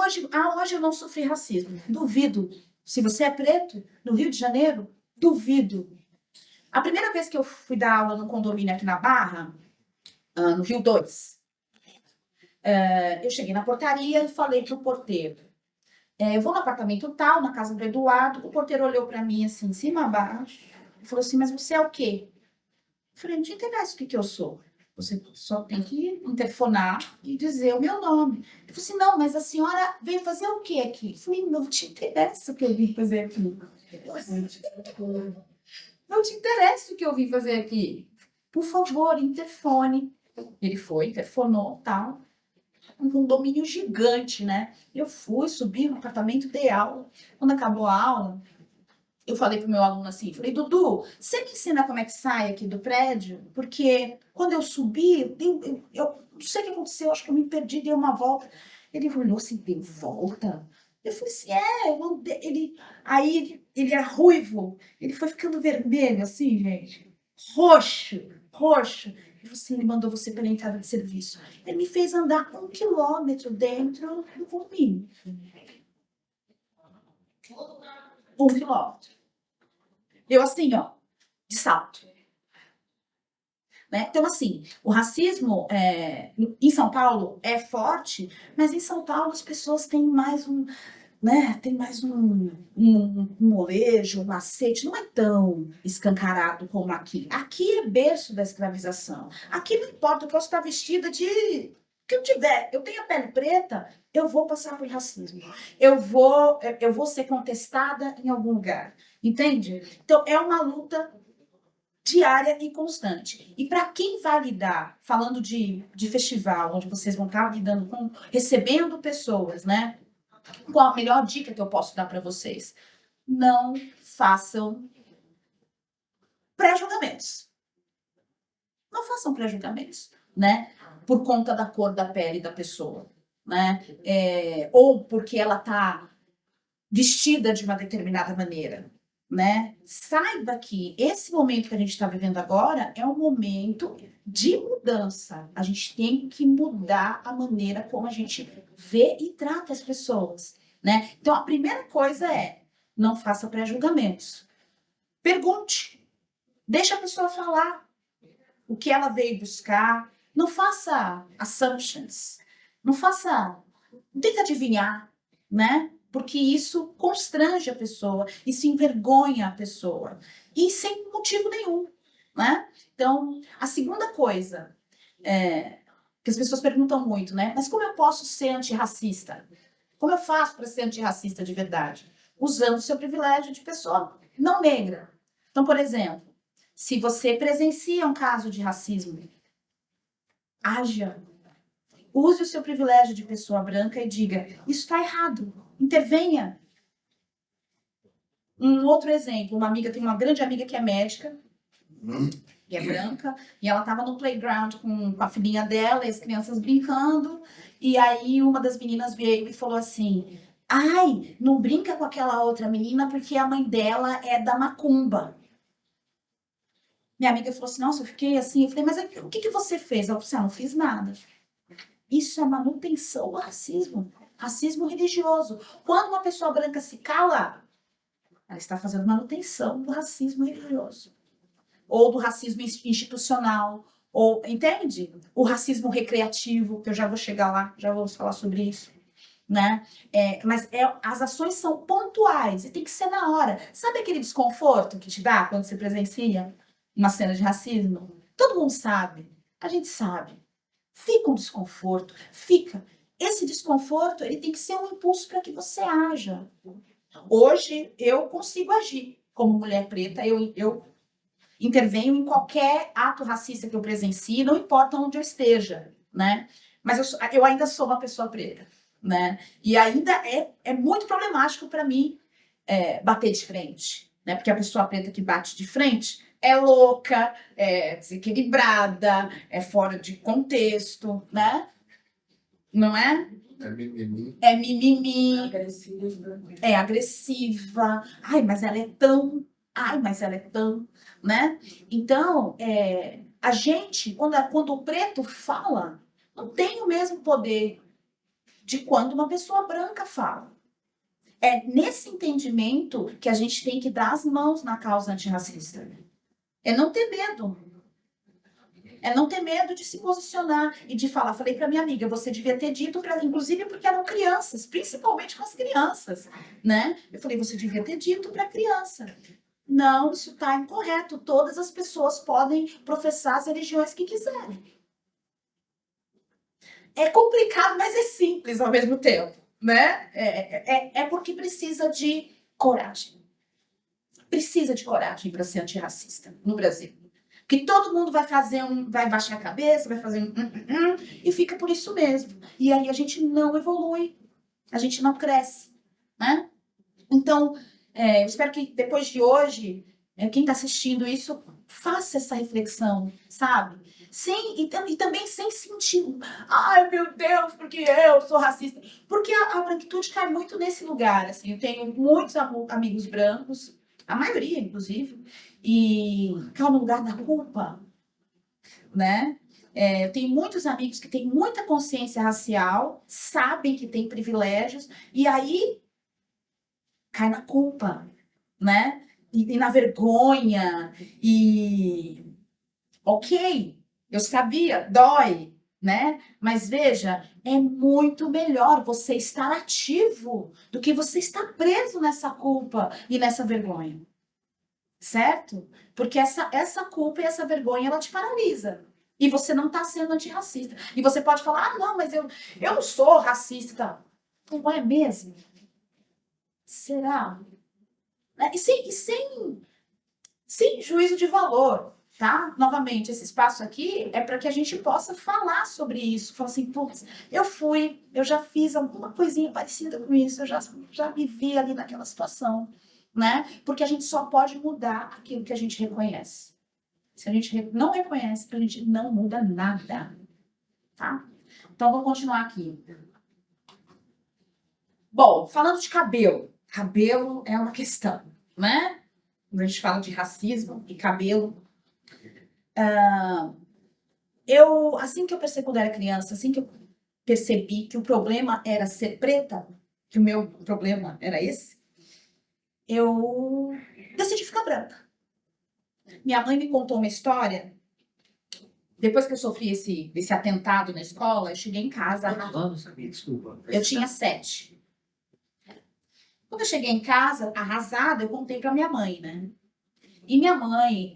Hoje eu não sofri racismo. Duvido. Se você é preto, no Rio de Janeiro, duvido. A primeira vez que eu fui dar aula no condomínio aqui na Barra, no Rio 2, eu cheguei na portaria e falei pro porteiro, eu vou no apartamento tal, na casa do Eduardo. O porteiro olhou para mim assim, de cima a baixo, e falou assim, mas você é o quê? Eu falei, não te interessa o que eu sou. Você só tem que interfonar e dizer o meu nome. Ele falou assim, não, mas a senhora veio fazer o quê aqui? Eu falei, não te interessa o que eu vim fazer aqui. Não te interessa o que eu vim fazer aqui. Por favor, interfone. Ele foi, interfonou, tal. Um condomínio gigante, né? Eu fui, subi no apartamento, dei aula. Quando acabou a aula, eu falei pro meu aluno assim, falei, Dudu, você me ensina como é que sai aqui do prédio? Porque quando eu subi, eu não sei o que aconteceu, acho que eu me perdi, dei uma volta. Ele olhou assim, deu volta? Eu falei assim, ele era ruivo, ele foi ficando vermelho, assim, gente, roxo. Ele falou assim, ele mandou você pela entrada de serviço. Ele me fez andar 1 quilômetro dentro do condomínio. 1 quilômetro. Eu assim, ó, de salto. Né? Então, assim, o racismo em São Paulo é forte, mas em São Paulo as pessoas têm mais um molejo, um macete, não é tão escancarado como aqui. Aqui é berço da escravização. Aqui não importa o que eu estou vestida de... que eu tiver, eu tenho a pele preta, eu vou passar por racismo. Eu vou ser contestada em algum lugar. Entende? Então, é uma luta diária e constante. E para quem vai lidar, falando de festival, onde vocês vão estar lidando com, recebendo pessoas, né? Qual a melhor dica que eu posso dar para vocês? Não façam pré-julgamentos. Não façam pré-julgamentos, né? Por conta da cor da pele da pessoa, né? Ou porque ela está vestida de uma determinada maneira. Né? Saiba que esse momento que a gente está vivendo agora é um momento de mudança. A gente tem que mudar a maneira como a gente vê e trata as pessoas, né? Então, a primeira coisa é, não faça pré-julgamentos. Pergunte. Deixa a pessoa falar o que ela veio buscar. Não faça assumptions. Não tenta adivinhar, né? Porque isso constrange a pessoa, isso envergonha a pessoa, e sem motivo nenhum, né? Então, a segunda coisa, que as pessoas perguntam muito, né? Mas como eu posso ser antirracista? Como eu faço para ser antirracista de verdade? Usando o seu privilégio de pessoa não negra. Então, por exemplo, se você presencia um caso de racismo, haja. Use o seu privilégio de pessoa branca e diga, isso está errado. Intervenha. Um outro exemplo, tem uma grande amiga que é médica, que é branca, e ela estava no playground com a filhinha dela, e as crianças brincando, e aí uma das meninas veio e falou assim, ai, não brinca com aquela outra menina porque a mãe dela é da macumba. Minha amiga falou assim, nossa, eu fiquei assim, eu falei, mas o que você fez? Ela falou assim, não fiz nada. Isso é manutenção do racismo. Racismo religioso. Quando uma pessoa branca se cala, ela está fazendo manutenção do racismo religioso. Ou do racismo institucional. Ou, entende? O racismo recreativo, que eu já vou chegar lá, já vou falar sobre isso. né? As ações são pontuais e tem que ser na hora. Sabe aquele desconforto que te dá quando você presencia uma cena de racismo? Todo mundo sabe, a gente sabe. Fica um desconforto, fica. Esse desconforto, ele tem que ser um impulso para que você haja. Hoje, eu consigo agir como mulher preta, eu intervenho em qualquer ato racista que eu presencie, não importa onde eu esteja, né? Mas eu ainda sou uma pessoa preta, né? E ainda é muito problemático para mim bater de frente, né? Porque a pessoa preta que bate de frente é louca, é desequilibrada, é fora de contexto, né? Não é? É mimimi. É mimimi, Agressiva. é agressiva. Ai, mas ela é tão. Ai, mas ela é tão, né? Então, a gente, quando o preto fala, não tem o mesmo poder de quando uma pessoa branca fala. É nesse entendimento que a gente tem que dar as mãos na causa antirracista. É não ter medo. É não ter medo de se posicionar e de falar. Falei para minha amiga, você devia ter dito, inclusive porque eram crianças, principalmente com as crianças, né? Eu falei, você devia ter dito para a criança. Não, isso está incorreto. Todas as pessoas podem professar as religiões que quiserem. É complicado, mas é simples ao mesmo tempo, né? É porque precisa de coragem. Precisa de coragem para ser antirracista no Brasil. Que todo mundo vai baixar a cabeça, vai fazer e fica por isso mesmo. E aí a gente não evolui, a gente não cresce, né? Então, eu espero que depois de hoje, quem está assistindo isso, faça essa reflexão, sabe? E também sem sentir, ai meu Deus, porque eu sou racista. Porque a branquitude cai muito nesse lugar, assim. Eu tenho muitos amigos brancos, a maioria, inclusive, e cai no lugar da culpa, né? Eu tenho muitos amigos que têm muita consciência racial, sabem que têm privilégios, e aí cai na culpa, né? E na vergonha, ok, eu sabia, dói, né? Mas veja, é muito melhor você estar ativo do que você estar preso nessa culpa e nessa vergonha. Certo? Porque essa culpa e essa vergonha, ela te paralisa. E você não está sendo antirracista. E você pode falar, ah, não, mas eu não sou racista. Não é mesmo? Será? E sem juízo de valor, tá? Novamente, esse espaço aqui é para que a gente possa falar sobre isso. Falar assim, putz, eu já fiz alguma coisinha parecida com isso, eu já me vi ali naquela situação, né? Porque a gente só pode mudar aquilo que a gente reconhece. Se a gente não reconhece, a gente não muda nada, tá? Então, vou continuar aqui. Bom, falando de cabelo. Cabelo é uma questão, né? Quando a gente fala de racismo e cabelo. Assim que eu percebi quando era criança, assim que eu percebi que o problema era ser preta, que o meu problema era esse, eu decidi ficar branca. Minha mãe me contou uma história. Depois que eu sofri esse atentado na escola, eu cheguei em casa. Quantos anos, sabia? Desculpa. Eu tinha 7. Quando eu cheguei em casa, arrasada, eu contei para minha mãe, né? E minha mãe,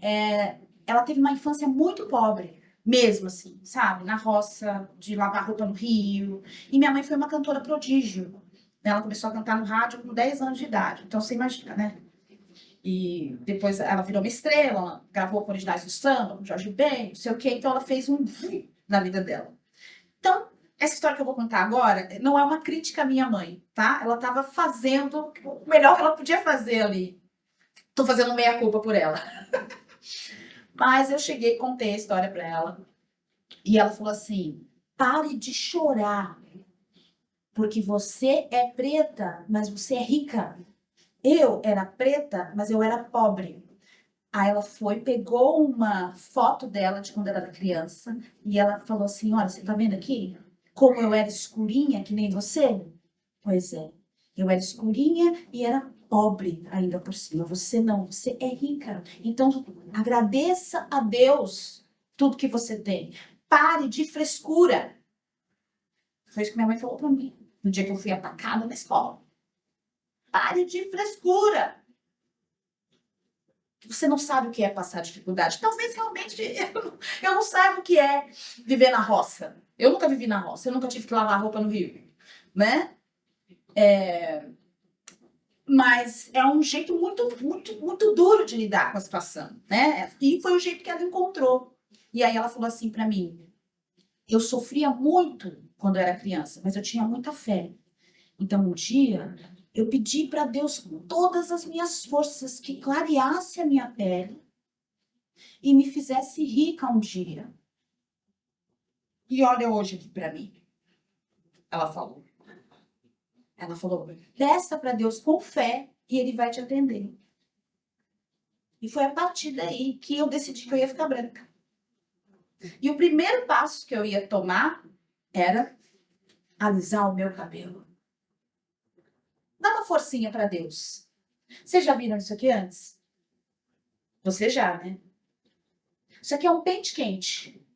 ela teve uma infância muito pobre, mesmo assim, sabe? Na roça, de lavar roupa no rio. E minha mãe foi uma cantora prodígio. Ela começou a cantar no rádio com 10 anos de idade. Então, você imagina, né? E depois ela virou uma estrela, ela gravou com originais do samba, com Jorge Ben, não sei o quê. Então, ela fez um na vida dela. Então, essa história que eu vou contar agora não é uma crítica à minha mãe, tá? Ela estava fazendo o melhor que ela podia fazer ali. Tô fazendo meia-culpa por ela. Mas eu cheguei e contei a história para ela. E ela falou assim, pare de chorar. Porque você é preta, mas você é rica. Eu era preta, mas eu era pobre. Aí ela pegou uma foto dela de quando ela era criança. E ela falou assim, olha, você tá vendo aqui? Como eu era escurinha, que nem você? Pois é. Eu era escurinha e era pobre ainda por cima. Você não, você é rica. Então, agradeça a Deus tudo que você tem. Pare de frescura. Foi isso que minha mãe falou para mim. no dia que eu fui atacada na escola. Pare de frescura. Você não sabe o que é passar dificuldade. Talvez realmente eu não saiba o que é viver na roça. Eu nunca vivi na roça, eu nunca tive que lavar roupa no rio, né? Mas é um jeito muito duro de lidar com a situação, né? E foi o jeito que ela encontrou. E aí ela falou assim para mim: eu sofria muito quando eu era criança, mas eu tinha muita fé. Então um dia eu pedi para Deus com todas as minhas forças que clareasse a minha pele e me fizesse rica um dia. E olha hoje aqui para mim. Ela falou, peça para Deus com fé e Ele vai te atender. E foi a partir daí que eu decidi que eu ia ficar branca. E o primeiro passo que eu ia tomar era alisar o meu cabelo. Dá uma forcinha para Deus. Vocês já viram isso aqui antes? Você já, né? Isso aqui é um pente quente.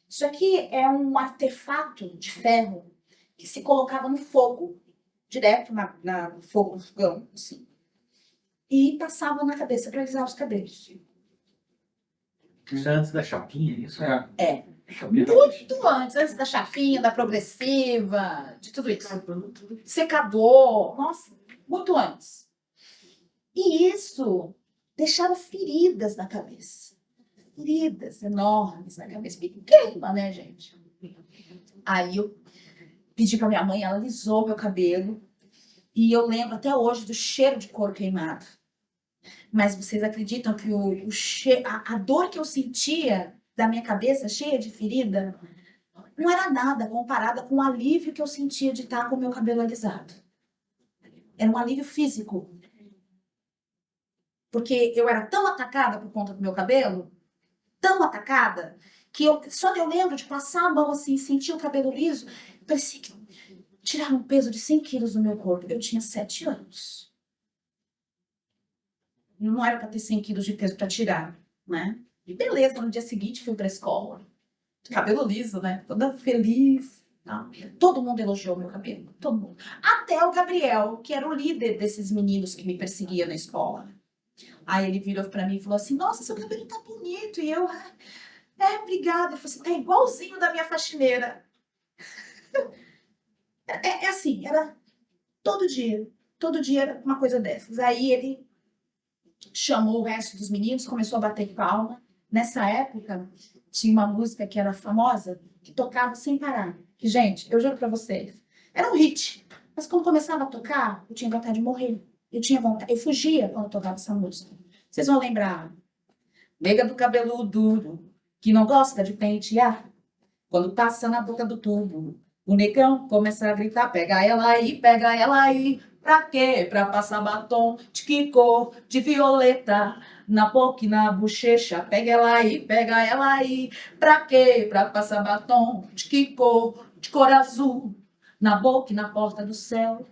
Isso aqui é um artefato de ferro que se colocava no fogo, direto no fogo, no fogão, assim. E passava na cabeça para alisar os cabelos. Isso é antes da chapinha, isso? É. Chapinha Muito antes da chapinha, da progressiva, de tudo isso. Secador, nossa, muito antes. E isso deixava feridas na cabeça. Feridas enormes na cabeça. Que queima, né, gente? Aí eu pedi pra minha mãe, ela alisou meu cabelo. E eu lembro até hoje do cheiro de couro queimado. Mas vocês acreditam que a dor que eu sentia da minha cabeça cheia de ferida não era nada comparada com o alívio que eu sentia de estar com o meu cabelo alisado. Era um alívio físico. Porque eu era tão atacada por conta do meu cabelo, tão atacada, que só eu lembro de passar a mão assim, sentir o cabelo liso, parecia que tiraram um peso de 100 quilos do meu corpo. Eu tinha 7 anos. Não era para ter 100 quilos de peso para tirar, né? E beleza, no dia seguinte fui para a escola. Cabelo liso, né? Toda feliz. Tá? Todo mundo elogiou meu cabelo. Todo mundo. Até o Gabriel, que era o líder desses meninos que me perseguiam na escola. Aí ele virou para mim e falou assim: nossa, seu cabelo tá bonito. E eu, obrigada. Ele falou assim: tá igualzinho da minha faxineira. É assim, era todo dia era uma coisa dessas. Aí ele chamou o resto dos meninos, começou a bater palma. Nessa época, tinha uma música que era famosa, que tocava sem parar. Que, gente, eu juro pra vocês, era um hit. Mas quando começava a tocar, eu tinha vontade de morrer. Eu fugia quando tocava essa música. Vocês vão lembrar. Nega do cabelo duro, que não gosta de pentear. Quando passa na boca do tubo, o negão começa a gritar: pega ela aí, pega ela aí. Pra quê? Pra passar batom de que cor? De violeta, na boca e na bochecha. Pega ela aí. Pra quê? Pra passar batom de que cor? De cor azul, na boca e na porta do céu.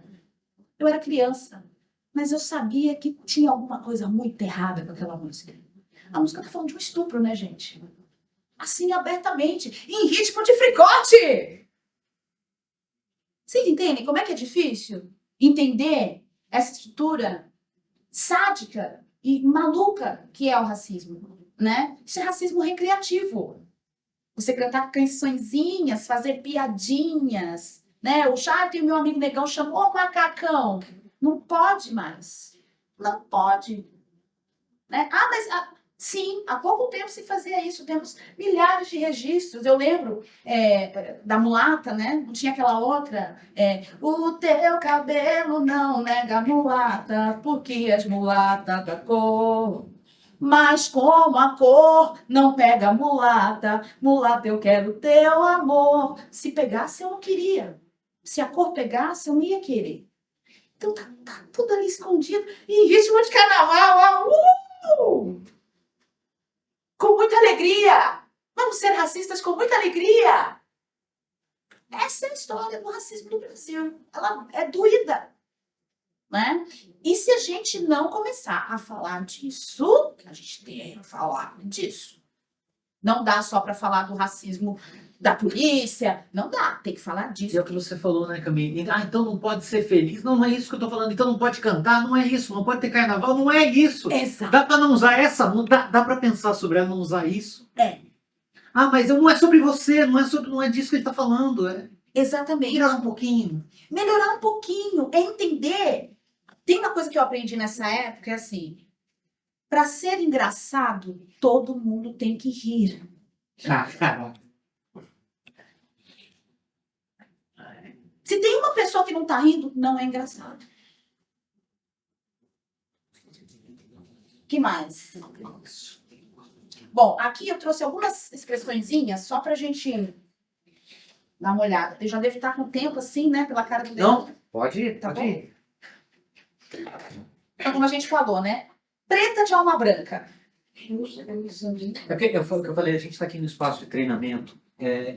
Eu era criança, mas eu sabia que tinha alguma coisa muito errada com aquela música. A música tá falando de um estupro, né, gente? Assim, abertamente, em ritmo de fricote. Vocês entendem como é que é difícil entender essa estrutura sádica e maluca que é o racismo, né? Isso é racismo recreativo. Você cantar cançõezinhas, fazer piadinhas, né? O chato e o meu amigo negão chamou o macacão. Não pode mais. Não pode. Né? Sim, há pouco tempo se fazia isso, temos milhares de registros. Eu lembro da mulata, né? Não tinha aquela outra. O teu cabelo não nega mulata, porque és mulata da cor. Mas como a cor não pega mulata, mulata eu quero teu amor. Se pegasse, eu não queria. Se a cor pegasse, eu não ia querer. Então tá tudo ali escondido, em ritmo de carnaval. Com muita alegria. Vamos ser racistas com muita alegria. Essa é a história do racismo no Brasil. Ela é doída, né? E se a gente não começar a falar disso, a gente tem que falar disso, Não dá só para falar do racismo da polícia. Não dá, tem que falar E disso. é o que você falou, né, Camille? Ah, então não pode ser feliz. Não, não é isso que eu tô falando. Então não pode cantar, não é isso. Não pode ter carnaval, não é isso. Exato. Dá pra não usar essa? Não dá pra pensar sobre ela não usar isso? É. Ah, mas não é sobre você, não é disso que ele tá falando. É Exatamente. melhorar um pouquinho. Melhorar um pouquinho, é entender. Tem uma coisa que eu aprendi nessa época, é assim, para ser engraçado, todo mundo tem que rir. Se tem uma pessoa que não tá rindo, não é engraçado. Que mais? Bom, aqui eu trouxe algumas expressõezinhas só pra gente dar uma olhada. Eu já devo estar com tempo assim, né, pela cara do Não, pode ir, Tá pode bom? ir. Então, como a gente falou, né? Preta de alma branca. É porque o que eu falei, a gente está aqui no espaço de treinamento.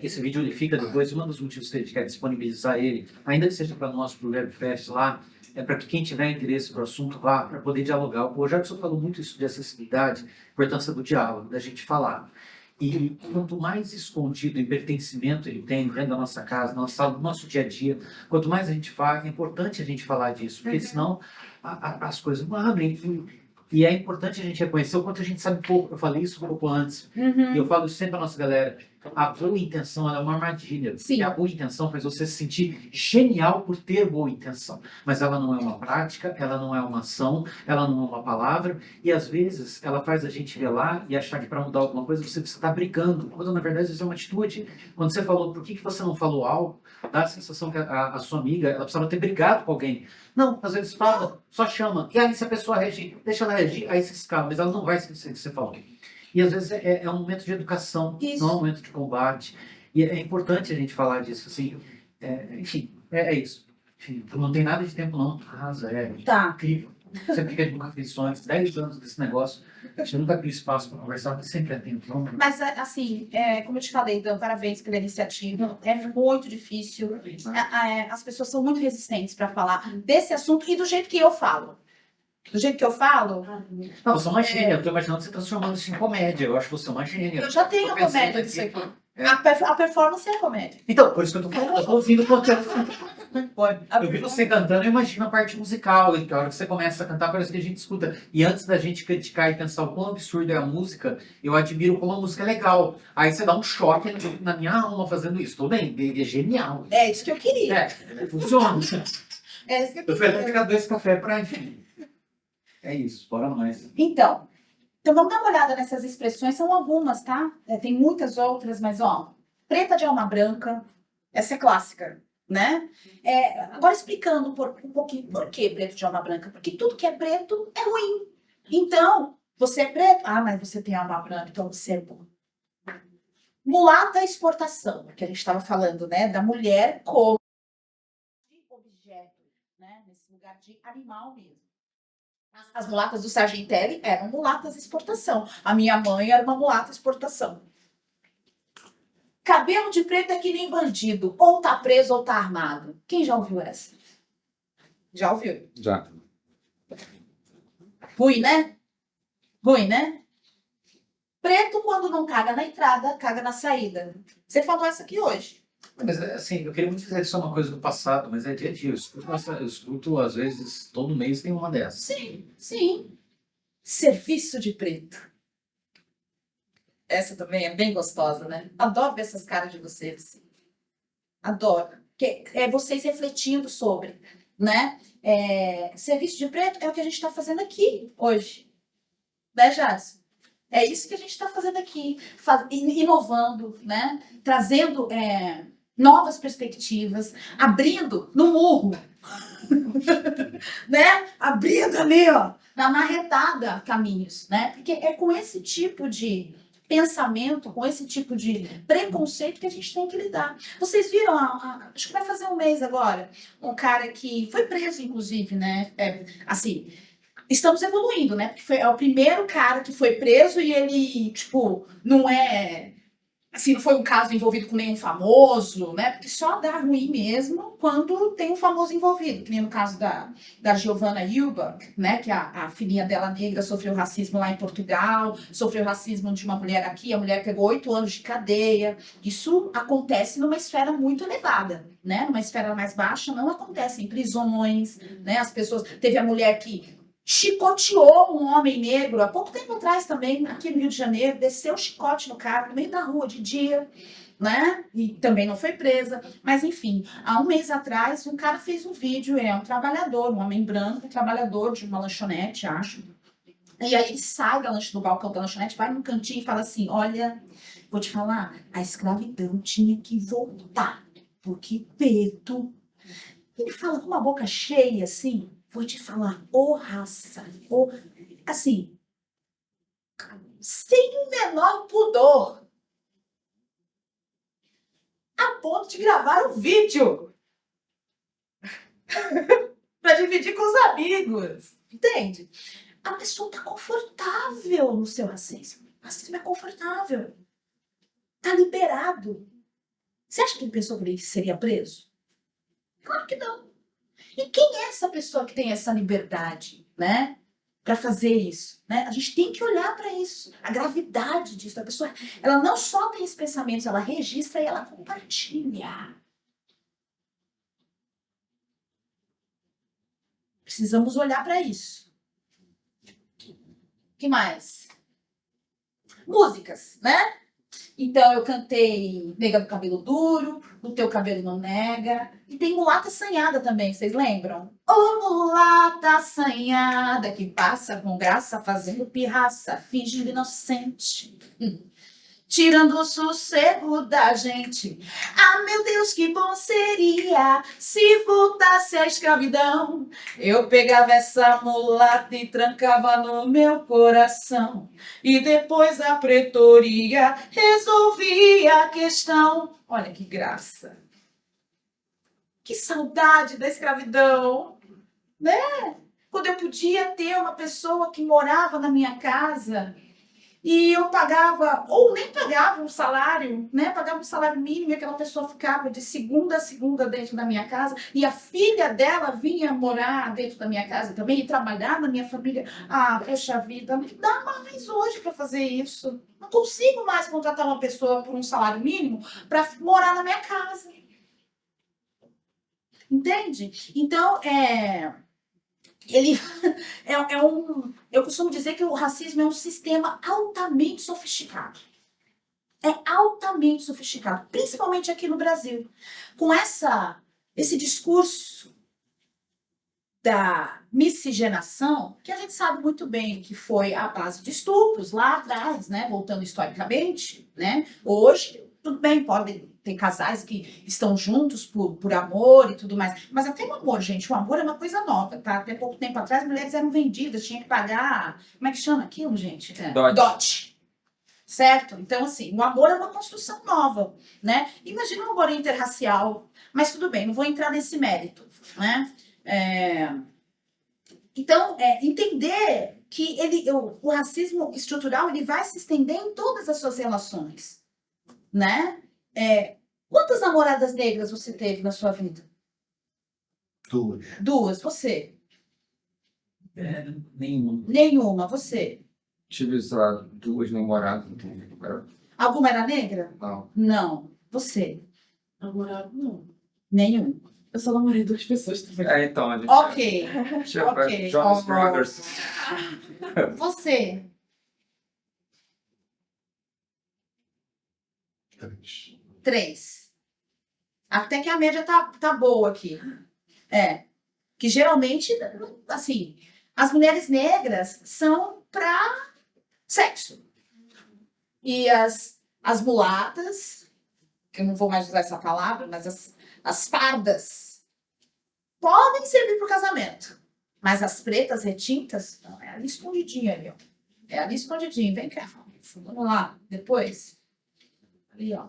Esse vídeo ele fica depois, um dos motivos que a gente quer disponibilizar ele, ainda que seja para nós, para o WebFest lá, é para que quem tiver interesse para o assunto vá, para poder dialogar. O Jefferson falou muito isso de acessibilidade, importância do diálogo, da gente falar. E quanto mais escondido e pertencimento ele tem dentro da nossa casa, na nossa sala, no nosso dia a dia, quanto mais a gente faz, é importante a gente falar disso, porque senão as coisas não abrem. E é importante a gente reconhecer o quanto a gente sabe pouco. Eu falei isso um pouco antes. E eu falo isso sempre para nossa galera. A boa intenção ela é uma armadilha. Sim. E a boa intenção faz você se sentir genial por ter boa intenção. Mas ela não é uma prática, ela não é uma ação, ela não é uma palavra. E às vezes ela faz a gente relar e achar que para mudar alguma coisa você precisa estar brigando. Quando na verdade isso é uma atitude. Quando você falou, por que você não falou algo? Dá a sensação que a sua amiga ela precisava ter brigado com alguém. Não, às vezes fala, só chama. E aí se a pessoa reagir, deixa ela reagir, aí se escapa. Mas ela não vai esquecer o que você falou. E às vezes é um momento de educação, Isso. não é um momento de combate. E é importante a gente falar disso, assim. Enfim, é isso. Enfim, não tem nada de tempo, não. Arrasa, Tá. incrível. Sempre que a gente nunca fez isso antes, 10 anos desse negócio, a gente nunca teve espaço para conversar, mas sempre é tempo. Não? Mas, assim, como eu te falei, Dan, parabéns pela iniciativa. É muito difícil. As pessoas são muito resistentes para falar desse assunto e do jeito que eu falo. Do jeito que eu falo, Não, você é uma gênia. Eu tô imaginando você transformando isso em comédia. Eu acho que você é uma gênia. eu já tenho Tô a pensando comédia aqui. disso aqui. A performance é comédia. Então, por isso que eu tô falando, eu tô ouvindo qualquer pode. Eu vi você cantando, eu imagino a parte musical, e a hora que você começa a cantar, parece que a gente escuta. E antes da gente criticar e pensar o quão absurdo é a música, eu admiro como a música é legal. Aí você dá um choque na minha alma fazendo isso. Tudo bem, é genial. É isso que eu queria. Funciona. É isso que eu Eu fui até queria. pegar 2 cafés pra enfim. É isso, bora mais. Então vamos dar uma olhada nessas expressões, são algumas, tá? Tem muitas outras, mas ó, preta de alma branca, essa é clássica, né? Agora explicando um pouquinho por que preto de alma branca, porque tudo que é preto é ruim. Então, você é preto, mas você tem alma branca, então você é bom. Mulata exportação, que a gente estava falando, né? Da mulher como objeto, né? Nesse lugar de animal mesmo. As mulatas do Sargentelli eram mulatas exportação. A minha mãe era uma mulata exportação. Cabelo de preto é que nem bandido. Ou tá preso ou tá armado. Quem já ouviu essa? Já ouviu? Já. Ruim, né? Ruim, né? Preto, quando não caga na entrada, caga na saída. Você falou essa aqui hoje. Mas, assim, eu queria muito dizer que isso é uma coisa do passado, mas é dia a dia. Eu escuto, às vezes, todo mês tem uma dessas. Sim, sim. Serviço de preto. Essa também é bem gostosa, né? Adoro ver essas caras de vocês. Adoro. Que é vocês refletindo sobre, né? Serviço de preto é o que a gente está fazendo aqui hoje. Né, Jadson? É isso que a gente está fazendo aqui. Inovando, né? Trazendo novas perspectivas, abrindo no murro. Né? Abrindo ali, ó, na marretada caminhos, né? Porque é com esse tipo de pensamento, com esse tipo de preconceito que a gente tem que lidar. Vocês viram, acho que vai fazer um mês agora, um cara que foi preso, inclusive, né? Assim, estamos evoluindo, né? Porque é o primeiro cara que foi preso e ele, tipo, não é... assim, não foi um caso envolvido com nenhum famoso, né? Porque só dá ruim mesmo quando tem um famoso envolvido, que nem no caso da Giovanna Eubank, né? Que a filhinha dela negra sofreu racismo lá em Portugal, sofreu racismo de uma mulher aqui, a mulher pegou 8 anos de cadeia. Isso acontece numa esfera muito elevada, né? Numa esfera mais baixa não acontece em prisões, né? As pessoas... Teve a mulher que chicoteou um homem negro há pouco tempo atrás também, aqui no Rio de Janeiro, desceu o chicote no cara, no meio da rua, de dia, né? E também não foi presa. Mas, enfim, há um mês atrás, um cara fez um vídeo, é um trabalhador, um homem branco, trabalhador de uma lanchonete, acho. E aí ele sai do balcão da lanchonete, vai num cantinho e fala assim, olha, vou te falar, a escravidão tinha que voltar, porque preto... Ele fala com uma boca cheia, assim, vou te falar, raça, assim, sem o menor pudor, a ponto de gravar um vídeo para dividir com os amigos, entende? A pessoa tá confortável no seu racismo. O racismo é confortável, tá liberado. Você acha que ele pensou que ele seria preso? Claro que não. E quem é essa pessoa que tem essa liberdade, né? Para fazer isso, né? A gente tem que olhar para isso, a gravidade disso. A pessoa, ela não só tem esses pensamentos, ela registra e ela compartilha. Precisamos olhar para isso. O que mais? Músicas, né? Então eu cantei Nega do Cabelo Duro, O Teu Cabelo Não Nega. E tem Mulata Assanhada também, vocês lembram? Ô mulata assanhada que passa com graça fazendo pirraça, fingindo inocente. Tirando o sossego da gente. Ah, meu Deus, que bom seria se voltasse a escravidão. Eu pegava essa mulata e trancava no meu coração. E depois a pretoria resolvia a questão. Olha que graça. Que saudade da escravidão, né? Quando eu podia ter uma pessoa que morava na minha casa e eu pagava, ou nem pagava um salário, né? Pagava um salário mínimo e aquela pessoa ficava de segunda a segunda dentro da minha casa e a filha dela vinha morar dentro da minha casa também e trabalhar na minha família. Ah, poxa vida, não dá mais hoje para fazer isso. Não consigo mais contratar uma pessoa por um salário mínimo para morar na minha casa. Entende? Então, eu costumo dizer que o racismo é um sistema altamente sofisticado. É altamente sofisticado, principalmente aqui no Brasil. Com esse discurso da miscigenação, que a gente sabe muito bem que foi a base de estupros lá atrás, né? Voltando historicamente, né? Hoje, tudo bem, pode ter casais que estão juntos por amor e tudo mais. Mas até o amor, gente, o amor é uma coisa nova, tá? Até pouco tempo atrás, mulheres eram vendidas, tinha que pagar... Como é que chama aquilo, gente? Dote. Certo? Então, assim, o amor é uma construção nova, né? Imagina um amor interracial. Mas tudo bem, não vou entrar nesse mérito, né? Então, entender que o racismo estrutural ele vai se estender em todas as suas relações, né? Quantas namoradas negras você teve na sua vida? 2. 2, você? Nenhuma. Nenhuma, você? Tive, sei lá, 2 namoradas. Alguma era negra? Não. Não. Você? Namorado, não. Nenhum. Eu só namorei 2 pessoas também. Então, a gente... Ok. Ok. Jonas Brothers. Você? 3. Até que a média tá boa aqui. Que geralmente, assim, as mulheres negras são para sexo. E as mulatas, que eu não vou mais usar essa palavra, mas as pardas, podem servir para o casamento. Mas as pretas retintas, não, é ali escondidinho ali, ó. É ali escondidinho. Vem cá. Vamos lá, depois. Ali, ó.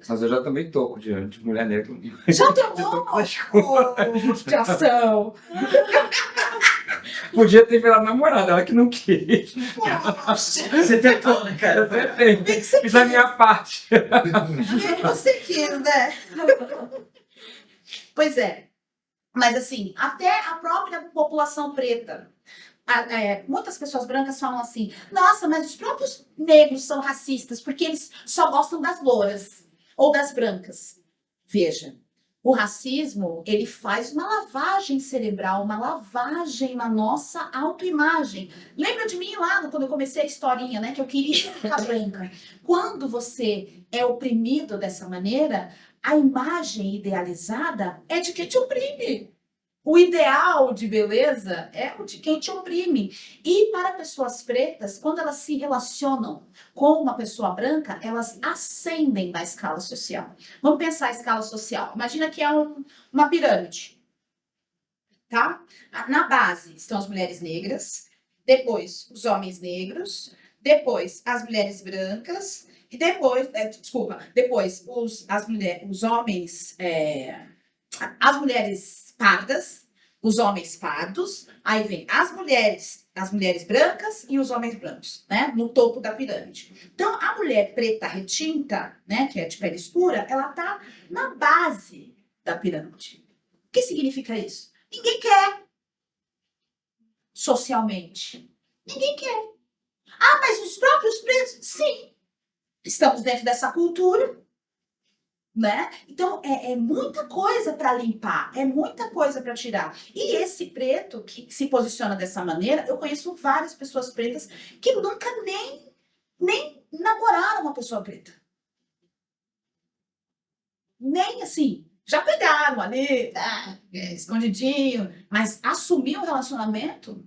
Mas eu já também toco de mulher negra. Já tomou? Judiação. Podia ter virado namorada, ela que não quis. Poxa, Você tentou, né, Eu cara? tentei, bem que você fiz a quis. minha parte. Bem que você quis, né? Pois é. Mas assim, até a própria população preta. Muitas pessoas brancas falam assim: nossa, mas os próprios negros são racistas porque eles só gostam das louras ou das brancas. Veja, o racismo ele faz uma lavagem cerebral, uma lavagem na nossa autoimagem. Lembra de mim lá quando eu comecei a historinha, né? Que eu queria ficar branca. Quando você é oprimido dessa maneira, a imagem idealizada é de quem te oprime. O ideal de beleza é o de quem te oprime. E para pessoas pretas, quando elas se relacionam com uma pessoa branca, elas ascendem na escala social. Vamos pensar a escala social. Imagina que é uma pirâmide, tá? Na base estão as mulheres negras, depois os homens negros, depois as mulheres brancas, e depois, depois os homens, as mulheres pardas, os homens pardos, aí vem as mulheres brancas e os homens brancos, né? No topo da pirâmide. Então, a mulher preta retinta, né, que é de pele escura, ela tá na base da pirâmide. O que significa isso? Ninguém quer socialmente. Ninguém quer. Ah, mas os próprios pretos? Sim. Estamos dentro dessa cultura, né? Então é muita coisa para limpar, é muita coisa para tirar. E esse preto que se posiciona dessa maneira, eu conheço várias pessoas pretas que nunca nem namoraram uma pessoa preta. Nem assim, já pegaram ali, escondidinho, mas assumir o relacionamento,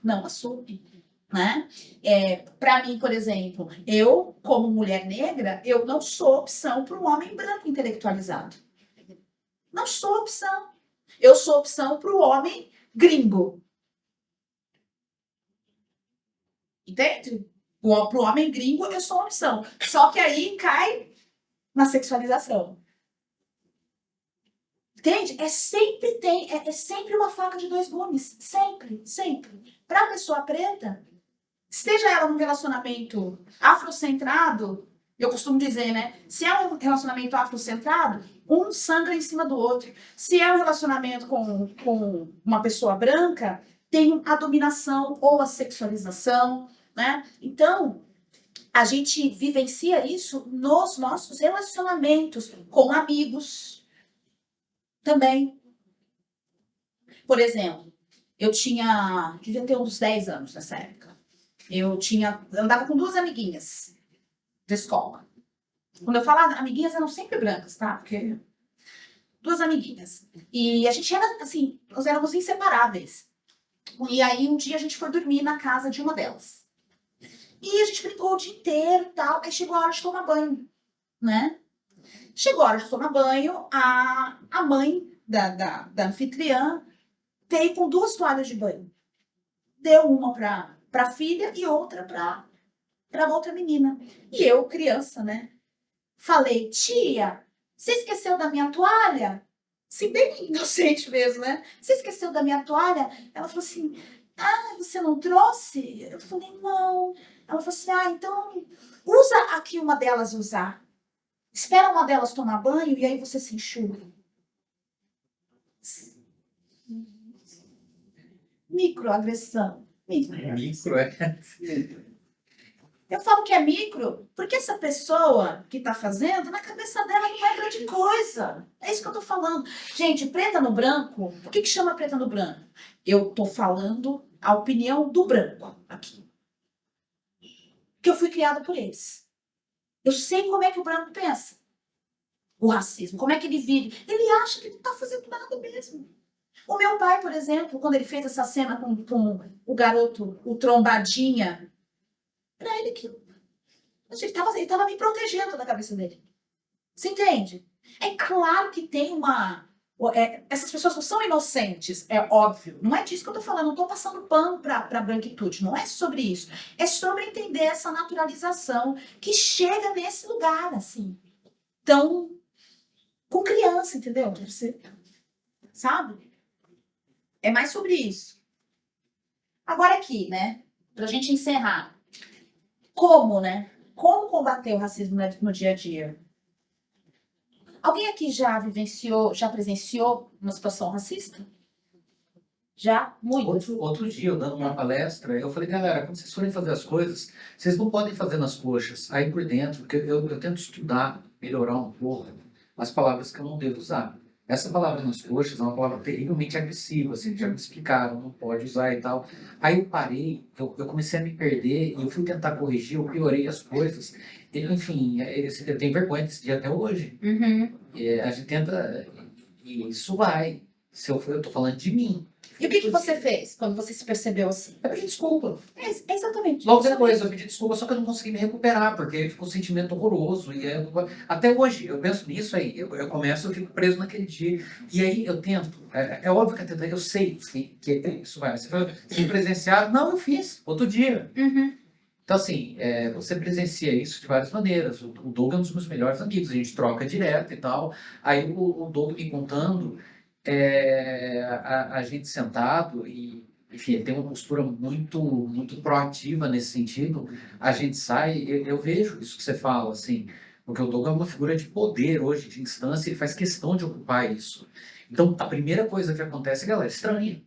não assume. Né? Para mim, por exemplo, eu, como mulher negra, eu não sou opção para um homem branco intelectualizado. Não sou opção. Eu sou opção para o homem gringo. Entende? Para o homem gringo, eu sou opção. Só que aí cai na sexualização. Entende? É sempre uma faca de dois gumes. Sempre, sempre. Para a pessoa preta, esteja ela num relacionamento afrocentrado, eu costumo dizer, né? Se é um relacionamento afrocentrado, um sangra em cima do outro. Se é um relacionamento com uma pessoa branca, tem a dominação ou a sexualização, né? Então, a gente vivencia isso nos nossos relacionamentos com amigos também. Por exemplo, devia ter uns 10 anos nessa época. Eu andava com duas amiguinhas da escola. Quando eu falo amiguinhas, eram sempre brancas, tá? Porque duas amiguinhas. E a gente era, assim, nós éramos inseparáveis. E aí, um dia, a gente foi dormir na casa de uma delas. E a gente brincou o dia inteiro e tal. Aí chegou a hora de tomar banho, né? Chegou a hora de tomar banho, a mãe da anfitriã veio com 2 toalhas de banho. Deu uma pra filha e outra pra outra menina. E eu, criança, né? Falei, tia, você esqueceu da minha toalha? Se bem inocente mesmo, né? Você esqueceu da minha toalha? Ela falou assim, você não trouxe? Eu falei, não. Ela falou assim, então usa aqui uma delas usar. Espera uma delas tomar banho e aí você se enxuga. Microagressão. Micro, é. Eu falo que é micro, porque essa pessoa que tá fazendo, na cabeça dela não é grande coisa. É isso que eu tô falando. Gente, preta no branco, por que chama preta no branco? Eu tô falando a opinião do branco aqui. Que eu fui criada por eles. Eu sei como é que o branco pensa. O racismo, como é que ele vive. Ele acha que não tá fazendo nada mesmo. O meu pai, por exemplo, quando ele fez essa cena com o garoto, o trombadinha, pra ele que ele tava me protegendo na cabeça dele. Você entende? É claro que tem essas pessoas não são inocentes, é óbvio. Não é disso que eu tô falando, não tô passando pano pra branquitude. Não é sobre isso. É sobre entender essa naturalização que chega nesse lugar, assim. Então, com criança, entendeu? Você sabe? É mais sobre isso. Agora aqui, né? Pra gente encerrar. Como, né? Como combater o racismo no dia a dia? Alguém aqui já vivenciou, já presenciou uma situação racista? Já? Muito. Outro dia, eu dando uma palestra, eu falei, galera, quando vocês forem fazer as coisas, vocês não podem fazer nas coxas, aí por dentro, porque eu tento estudar, melhorar um pouco as palavras que eu não devo usar. Essa palavra nas coxas é uma palavra terrivelmente agressiva, assim, já me explicaram, não pode usar e tal. Aí eu parei, eu comecei a me perder, e eu fui tentar corrigir, eu piorei as coisas. Enfim, eu tenho vergonha desse dia até hoje. Uhum. A gente tenta, e isso vai. Se eu tô falando de mim. E o que você fez quando você se percebeu assim? Eu pedi desculpa. Exatamente. Logo depois eu pedi desculpa, só que eu não consegui me recuperar, porque ficou um sentimento horroroso. Até hoje, eu penso nisso aí, eu começo, eu fico preso naquele dia. E aí eu tento, é óbvio que eu sei que isso vai. Você foi presenciar? Não, eu fiz, outro dia. Uhum. Então, assim, você presencia isso de várias maneiras. O Doug é um dos meus melhores amigos, a gente troca direto e tal. Aí o Doug me contando, a gente sentado e, enfim, ele tem uma postura muito proativa nesse sentido. A gente sai, eu vejo isso que você fala, assim, porque o Doug é uma figura de poder hoje, de instância, ele faz questão de ocupar isso. Então, a primeira coisa que acontece, galera, estranha.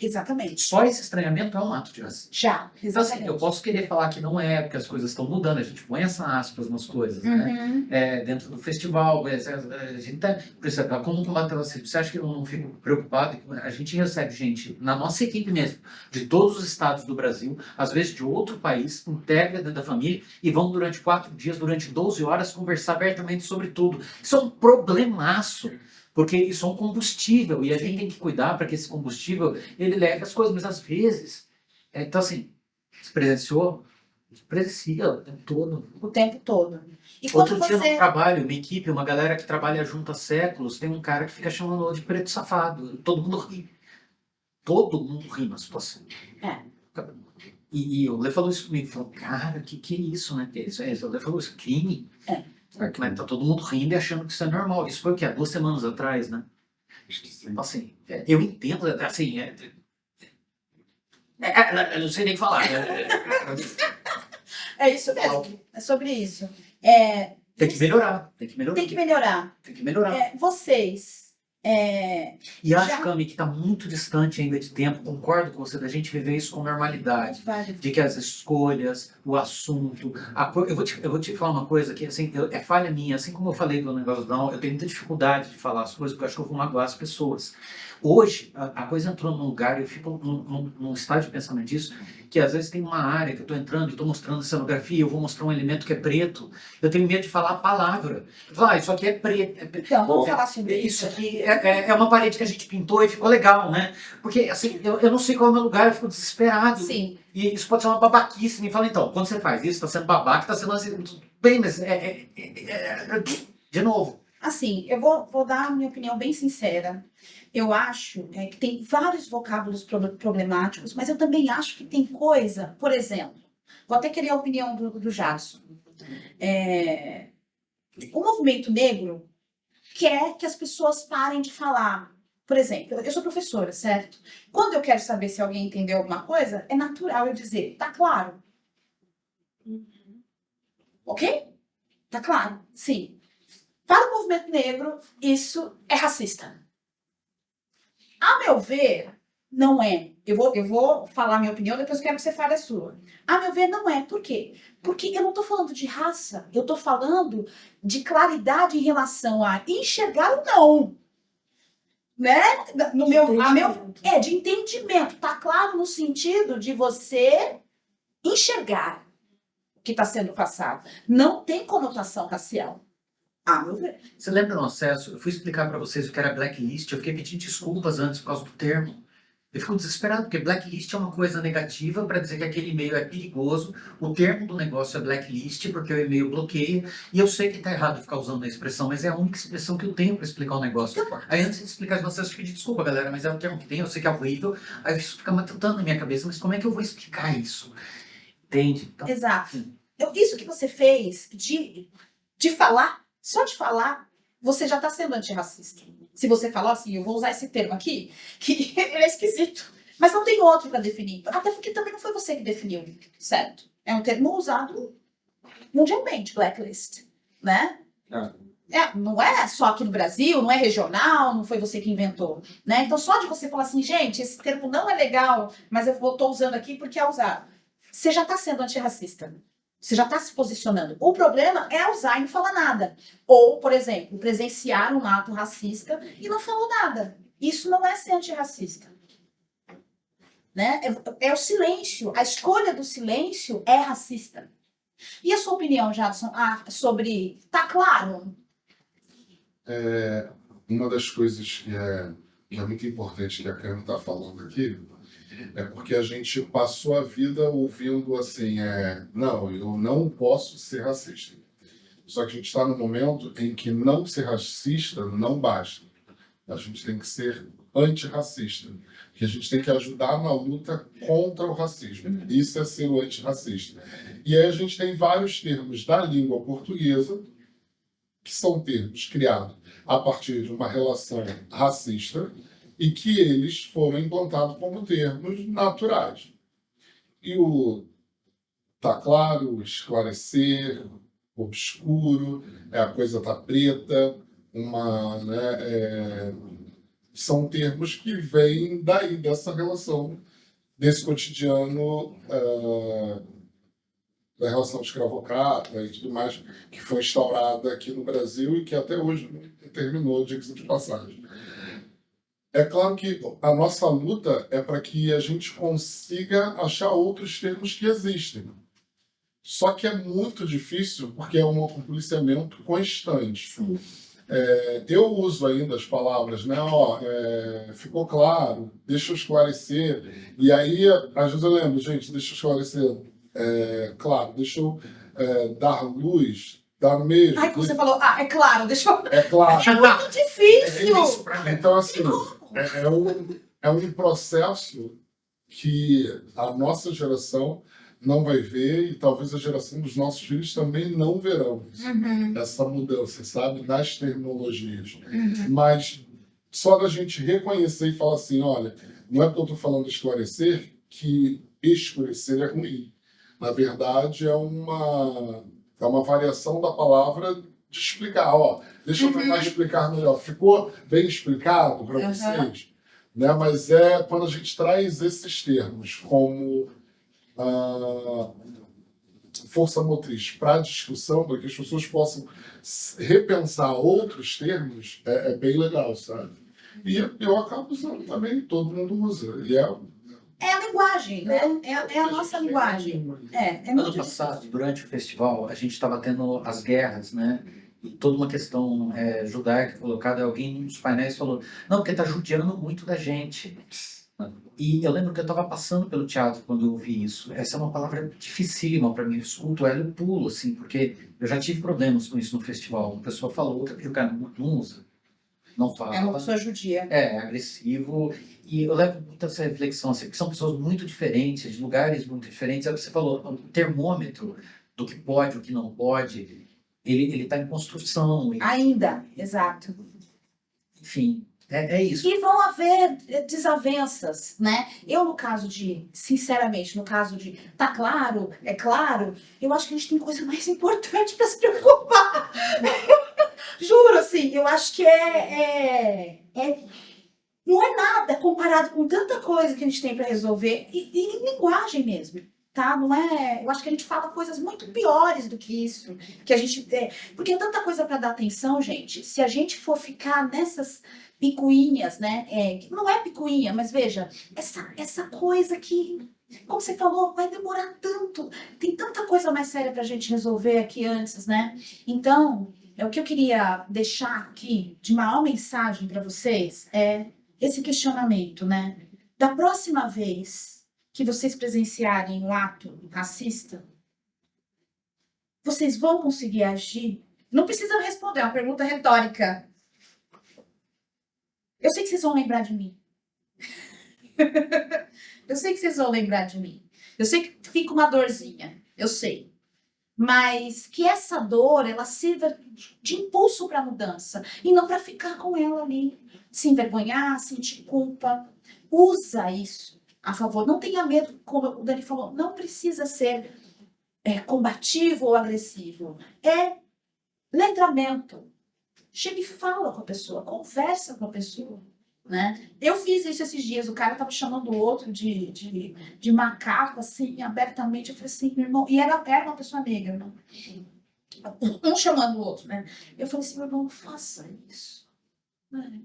Exatamente. Só esse estranhamento é um ato de racismo. Já, Então, assim, exatamente. eu posso querer falar que não é, porque as coisas estão mudando, a gente põe essa aspas nas coisas, né? Uhum. Dentro do festival, a gente tá, por exemplo, como combater o racismo? Você acha que eu não fico preocupado? A gente recebe gente, na nossa equipe mesmo, de todos os estados do Brasil, às vezes de outro país, integra dentro da família e vão durante 4 dias, durante 12 horas, conversar abertamente sobre tudo. Isso é um problemaço. Porque isso é um combustível e a gente tem que cuidar para que esse combustível ele leve as coisas, mas às vezes, então assim, se presenciou, presencia o tempo todo. O tempo todo. E quando Outro dia você... no trabalho, uma equipe, uma galera que trabalha junto há séculos, tem um cara que fica chamando de preto safado, todo mundo ri. Todo mundo ri na situação. E o Lê falou isso comigo, falou, cara, que é isso, né? O Lê falou isso, crime. Mas tá todo mundo rindo e achando que isso é normal. Isso foi o quê? Há 2 semanas atrás, né? Então, assim, eu entendo, assim, eu não sei nem falar. É isso mesmo. É sobre isso. Tem que melhorar, tem que melhorar. Tem que melhorar. Tem que melhorar. Vocês... E acho, Cami, que está muito distante ainda de tempo, concordo com você, da gente viver isso com normalidade. De que as escolhas, o assunto, eu vou te falar uma coisa que assim, é falha minha, assim como eu falei do negócio não, eu tenho muita dificuldade de falar as coisas, porque eu acho que eu vou magoar as pessoas. Hoje, a coisa entrou num lugar, eu fico num estado de pensamento disso, que às vezes tem uma área que eu estou entrando, eu estou mostrando cenografia, eu vou mostrar um elemento que é preto, eu tenho medo de falar a palavra. Isso aqui é preto. Então, vamos falar sobre isso aqui é uma parede que a gente pintou e ficou legal, né? Porque, assim, eu não sei qual é o meu lugar, eu fico desesperado. Sim. E isso pode ser uma babaquice. Me fala, então, quando você faz isso, está sendo babaca, está sendo assim, tudo bem, mas de novo. Assim, eu vou dar a minha opinião bem sincera. Eu acho que tem vários vocábulos problemáticos, mas eu também acho que tem coisa, por exemplo, vou até querer a opinião do Jadson. O movimento negro quer que as pessoas parem de falar. Por exemplo, eu sou professora, certo? Quando eu quero saber se alguém entendeu alguma coisa, é natural eu dizer, tá claro? Ok? Tá claro? Sim. Para o movimento negro, isso é racista. A meu ver, não é. Eu vou falar a minha opinião, depois eu quero que você fale a sua. A meu ver, não é. Por quê? Porque eu não estou falando de raça, eu estou falando de claridade em relação a enxergar ou não. Né? De entendimento. Tá claro no sentido de você enxergar o que está sendo passado. Não tem conotação racial. Meu ver. Você lembra no acesso? Eu fui explicar para vocês o que era blacklist, eu fiquei pedindo desculpas antes por causa do termo. Eu fico desesperado, porque blacklist é uma coisa negativa para dizer que aquele e-mail é perigoso. O termo do negócio é blacklist, porque o e-mail bloqueia. E eu sei que está errado ficar usando a expressão, mas é a única expressão que eu tenho para explicar o negócio. Aí antes de explicar no acesso, eu pedi desculpa, galera, mas é o termo que tem, eu sei que é horrível. Aí isso fica matutando na minha cabeça, mas como é que eu vou explicar isso? Entende? Então, exato. Isso que você fez de falar, só de falar, você já está sendo antirracista. Se você falar assim, eu vou usar esse termo aqui, que ele é esquisito. Mas não tem outro para definir. Até porque também não foi você que definiu, certo? É um termo usado mundialmente, blacklist, né? Não é só aqui no Brasil, não é regional, não foi você que inventou, né? Então, só de você falar assim, gente, esse termo não é legal, mas eu estou usando aqui porque é usado. Você já está sendo antirracista. Você já está se posicionando. O problema é usar e não falar nada. Ou, por exemplo, presenciar um ato racista e não falou nada. Isso não é ser antirracista. Né? É o silêncio. A escolha do silêncio é racista. E a sua opinião, Jadson, sobre... Tá claro? Uma das coisas que é muito importante que a Karen está falando aqui é porque a gente passou a vida ouvindo assim, não, eu não posso ser racista. Só que a gente está no momento em que não ser racista não basta. A gente tem que ser antirracista. Que a gente tem que ajudar na luta contra o racismo. Isso é ser o antirracista. E aí a gente tem vários termos da língua portuguesa que são termos criados a partir de uma relação racista e que eles foram implantados como termos naturais. E o tá claro, esclarecer, obscuro, a coisa tá preta, são termos que vêm daí, dessa relação, desse cotidiano da relação escravocrata e tudo mais, que foi instaurada aqui no Brasil e que até hoje não terminou, diga-se de passagem. É claro que a nossa luta é para que a gente consiga achar outros termos que existem. Só que é muito difícil porque é um policiamento constante. Eu uso ainda as palavras, né? Ficou claro, deixa eu esclarecer. E aí, às vezes eu lembro, gente, deixa eu esclarecer. Claro, deixa eu dar luz, dar mesmo. Ai, como você falou, é claro, deixa eu... É claro. É muito difícil. Então, assim, é um processo que a nossa geração não vai ver e talvez a geração dos nossos filhos também não verão essa mudança, sabe, nas terminologias. Mas só da gente reconhecer e falar assim, olha, não é porque eu estou falando esclarecer que escurecer é ruim. Na verdade, é uma variação da palavra de explicar. Deixa eu tentar explicar melhor. Ficou bem explicado para vocês? Né? Mas quando a gente traz esses termos como força motriz para a discussão, para que as pessoas possam repensar outros termos, é bem legal, sabe? E eu acabo usando também, todo mundo usa. E é a linguagem, né? É a nossa linguagem. Ano passado, durante o festival, a gente estava tendo as guerras, né? E toda uma questão judaica colocada. Alguém nos painéis falou, não, porque está judiando muito da gente. E eu lembro que eu estava passando pelo teatro quando eu ouvi isso. Essa é uma palavra dificílima para mim. Eu escuto ela e pulo, assim, porque eu já tive problemas com isso no festival. Uma pessoa falou, outra que o cara não usa. Não fala. É uma pessoa judia. É agressivo. E eu levo muito essa reflexão, assim, porque são pessoas muito diferentes, de lugares muito diferentes. É o que você falou, o termômetro do que pode, o que não pode, ele está em construção. Ainda, exato. Enfim, é isso. E vão haver desavenças, né? Eu, sinceramente, no caso de tá claro, é claro, eu acho que a gente tem coisa mais importante para se preocupar. Juro, assim, eu acho que não é nada comparado com tanta coisa que a gente tem para resolver, e em linguagem mesmo, tá? Não é... Eu acho que a gente fala coisas muito piores do que isso, que a gente... porque é tanta coisa para dar atenção, gente, se a gente for ficar nessas picuinhas, né? Não é picuinha, mas veja, essa coisa que, como você falou, vai demorar tanto, tem tanta coisa mais séria pra gente resolver aqui antes, né? Então, o que eu queria deixar aqui de maior mensagem para vocês é esse questionamento, né? Da próxima vez que vocês presenciarem um ato racista, vocês vão conseguir agir? Não precisam responder, é uma pergunta retórica. Eu sei que vocês vão lembrar de mim. Eu sei que vocês vão lembrar de mim. Eu sei que fica uma dorzinha, eu sei. Mas que essa dor, ela sirva de impulso para a mudança. E não para ficar com ela ali. Se envergonhar, sentir culpa. Usa isso a favor. Não tenha medo, como o Dani falou, não precisa ser combativo ou agressivo. É letramento. Chega e fala com a pessoa, conversa com a pessoa. Né? Eu fiz isso esses dias, o cara tava chamando o outro de macaco, assim, abertamente. Eu falei assim, meu irmão, e era uma pessoa negra, né? Um chamando o outro, né? Eu falei assim, meu irmão, não faça isso. Né?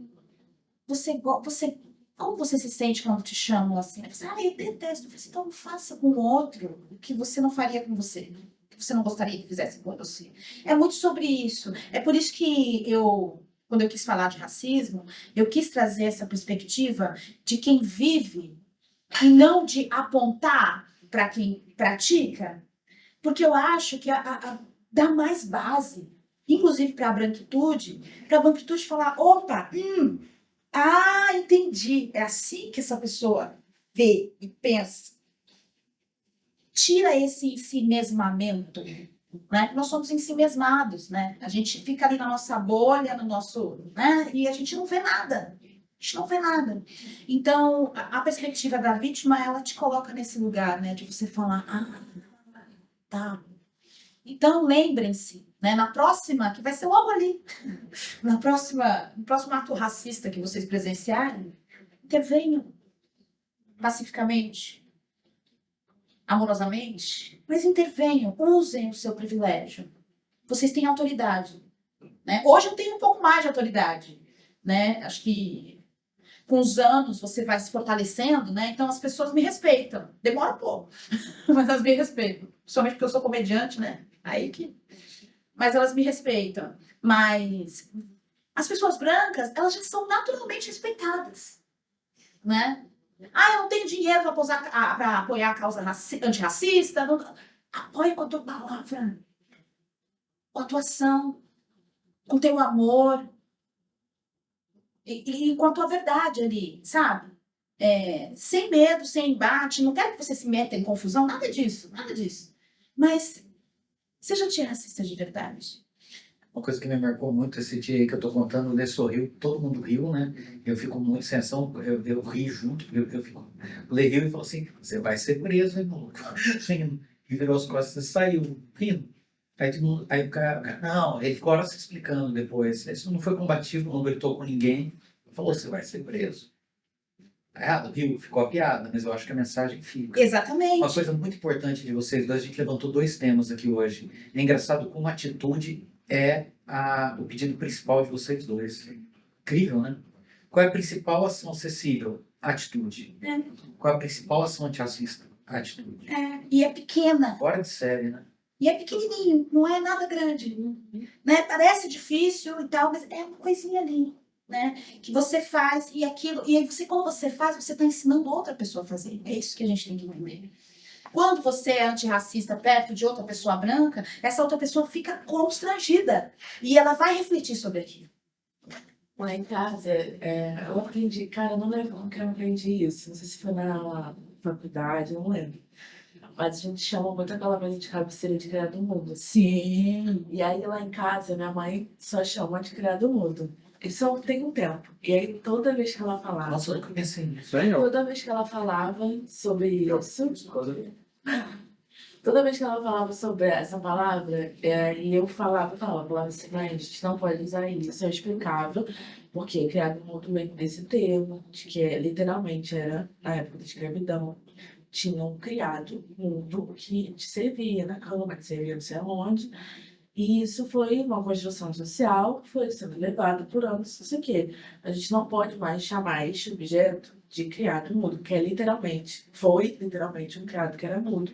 Como você se sente quando te chamam assim? Eu falei, eu detesto. Eu falei assim, então não faça com o outro o que você não faria com você. O que você não gostaria que fizesse com você. É muito sobre isso. É por isso que quando eu quis falar de racismo, eu quis trazer essa perspectiva de quem vive e não de apontar para quem pratica, porque eu acho que dá mais base, inclusive para a branquitude falar, opa, entendi, é assim que essa pessoa vê e pensa. Tira esse ensimesmamento, né? Nós somos ensimesmados, né? A gente fica ali na nossa bolha, no nosso, né? E a gente não vê nada. A gente não vê nada. Então, a perspectiva da vítima, ela te coloca nesse lugar, né? De você falar, tá. Então, lembrem-se, né? Na próxima, que vai ser logo ali, no próximo ato racista que vocês presenciarem, intervenham pacificamente, amorosamente, mas intervenham, usem o seu privilégio. Vocês têm autoridade, né? Hoje eu tenho um pouco mais de autoridade, né? Acho que com os anos você vai se fortalecendo, né? Então as pessoas me respeitam. Demora um pouco, mas elas me respeitam. Principalmente porque eu sou comediante, né? Mas elas me respeitam. Mas as pessoas brancas, elas já são naturalmente respeitadas, né? Eu não tenho dinheiro para apoiar a causa antirracista. Não... Apoia com a tua palavra, com a tua ação, com o teu amor e com a tua verdade ali, sabe? Sem medo, sem embate. Não quero que você se meta em confusão, nada disso, nada disso. Mas seja antirracista de verdade. Uma coisa que me marcou muito esse dia aí que eu tô contando, o Lê sorriu, todo mundo riu, né? Eu fico muito sem ação, eu ri junto, eu fico... O Lê riu e falou assim, você vai ser preso, hein, maluco? Rindo. E virou as costas e saiu, rindo. Aí o cara, não, ele ficou horas se explicando depois. Isso não foi combativo, não gritou com ninguém. Falou, você vai ser preso. Tá errado, riu, ficou a piada, mas eu acho que a mensagem fica. Exatamente. Uma coisa muito importante de vocês dois, a gente levantou 2 temas aqui hoje. É engraçado como atitude é o pedido principal de vocês dois. Incrível, né? Qual é a principal ação acessível? Atitude. Qual é a principal ação antirracista? Atitude. E é pequena. Fora de série, né? E é pequenininho, não é nada grande. Né? Parece difícil e tal, mas é uma coisinha ali. Né? Que você faz e aquilo. E aí quando você faz, você está ensinando outra pessoa a fazer. É isso que a gente tem que entender. Quando você é antirracista perto de outra pessoa branca, essa outra pessoa fica constrangida. E ela vai refletir sobre aquilo. Lá em casa, eu aprendi, cara, eu não lembro como que eu aprendi isso. Não sei se foi na faculdade, eu não lembro. Mas a gente chama muito aquela mesa de cabeceira de criado mudo. Sim. E aí lá em casa, minha mãe só chama de criado mudo. Isso tem um tempo. E aí toda vez que ela falava... Nossa, eu nunca pensei nisso. Toda vez que ela falava sobre isso... Toda vez que ela falava sobre essa palavra, e eu falava assim, mas a gente não pode usar isso, eu explicava, porque criado muito bem desse termo, de que literalmente era na época da escravidão, tinham criado mundo que te servia na cama, te servia não sei aonde, e isso foi uma construção social, foi sendo levado por anos, não sei o quê. A gente não pode mais chamar este objeto de criado mudo, que foi literalmente um criado que era mudo.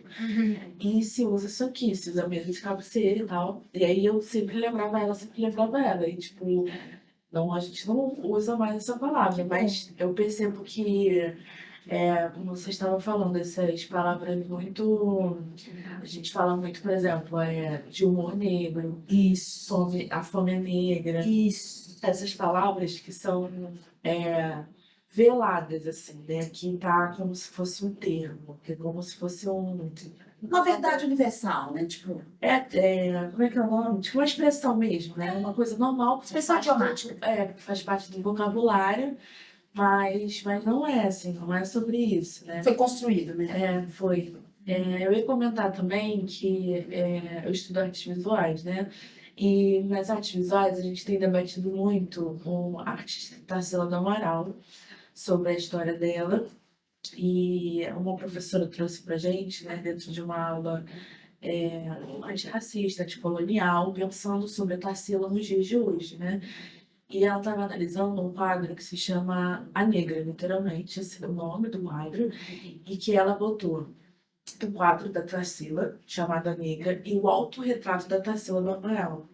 E se usa isso aqui, se usa mesa de cabeceira e tal. E aí eu sempre lembrava ela. E tipo, não, a gente não usa mais essa palavra, mas eu percebo que, como você estava falando, essas palavras muito... A gente fala muito, por exemplo, de humor negro. Isso. A fome é negra. Isso. Essas palavras que são veladas, assim, né? Que tá como se fosse um termo, que é como se fosse uma verdade universal, né? Tipo... como é que é o nome? Tipo uma expressão mesmo, né? Uma coisa normal. Expressão idiomática. Faz parte do vocabulário, mas não é assim, não é sobre isso, né? Foi construído, né? Foi. Eu ia comentar também que eu estudo artes visuais, né? E nas artes visuais a gente tem debatido muito com a artista Tarsila do Amaral sobre a história dela. E uma professora trouxe pra gente, né, dentro de uma aula antirracista, anticolonial, pensando sobre a Tarsila nos dias de hoje, né? E ela estava analisando um quadro que se chama A Negra, literalmente, esse é o nome do quadro, e que ela botou o quadro da Tarsila, chamado A Negra, e o autorretrato da Tarsila do Amaral,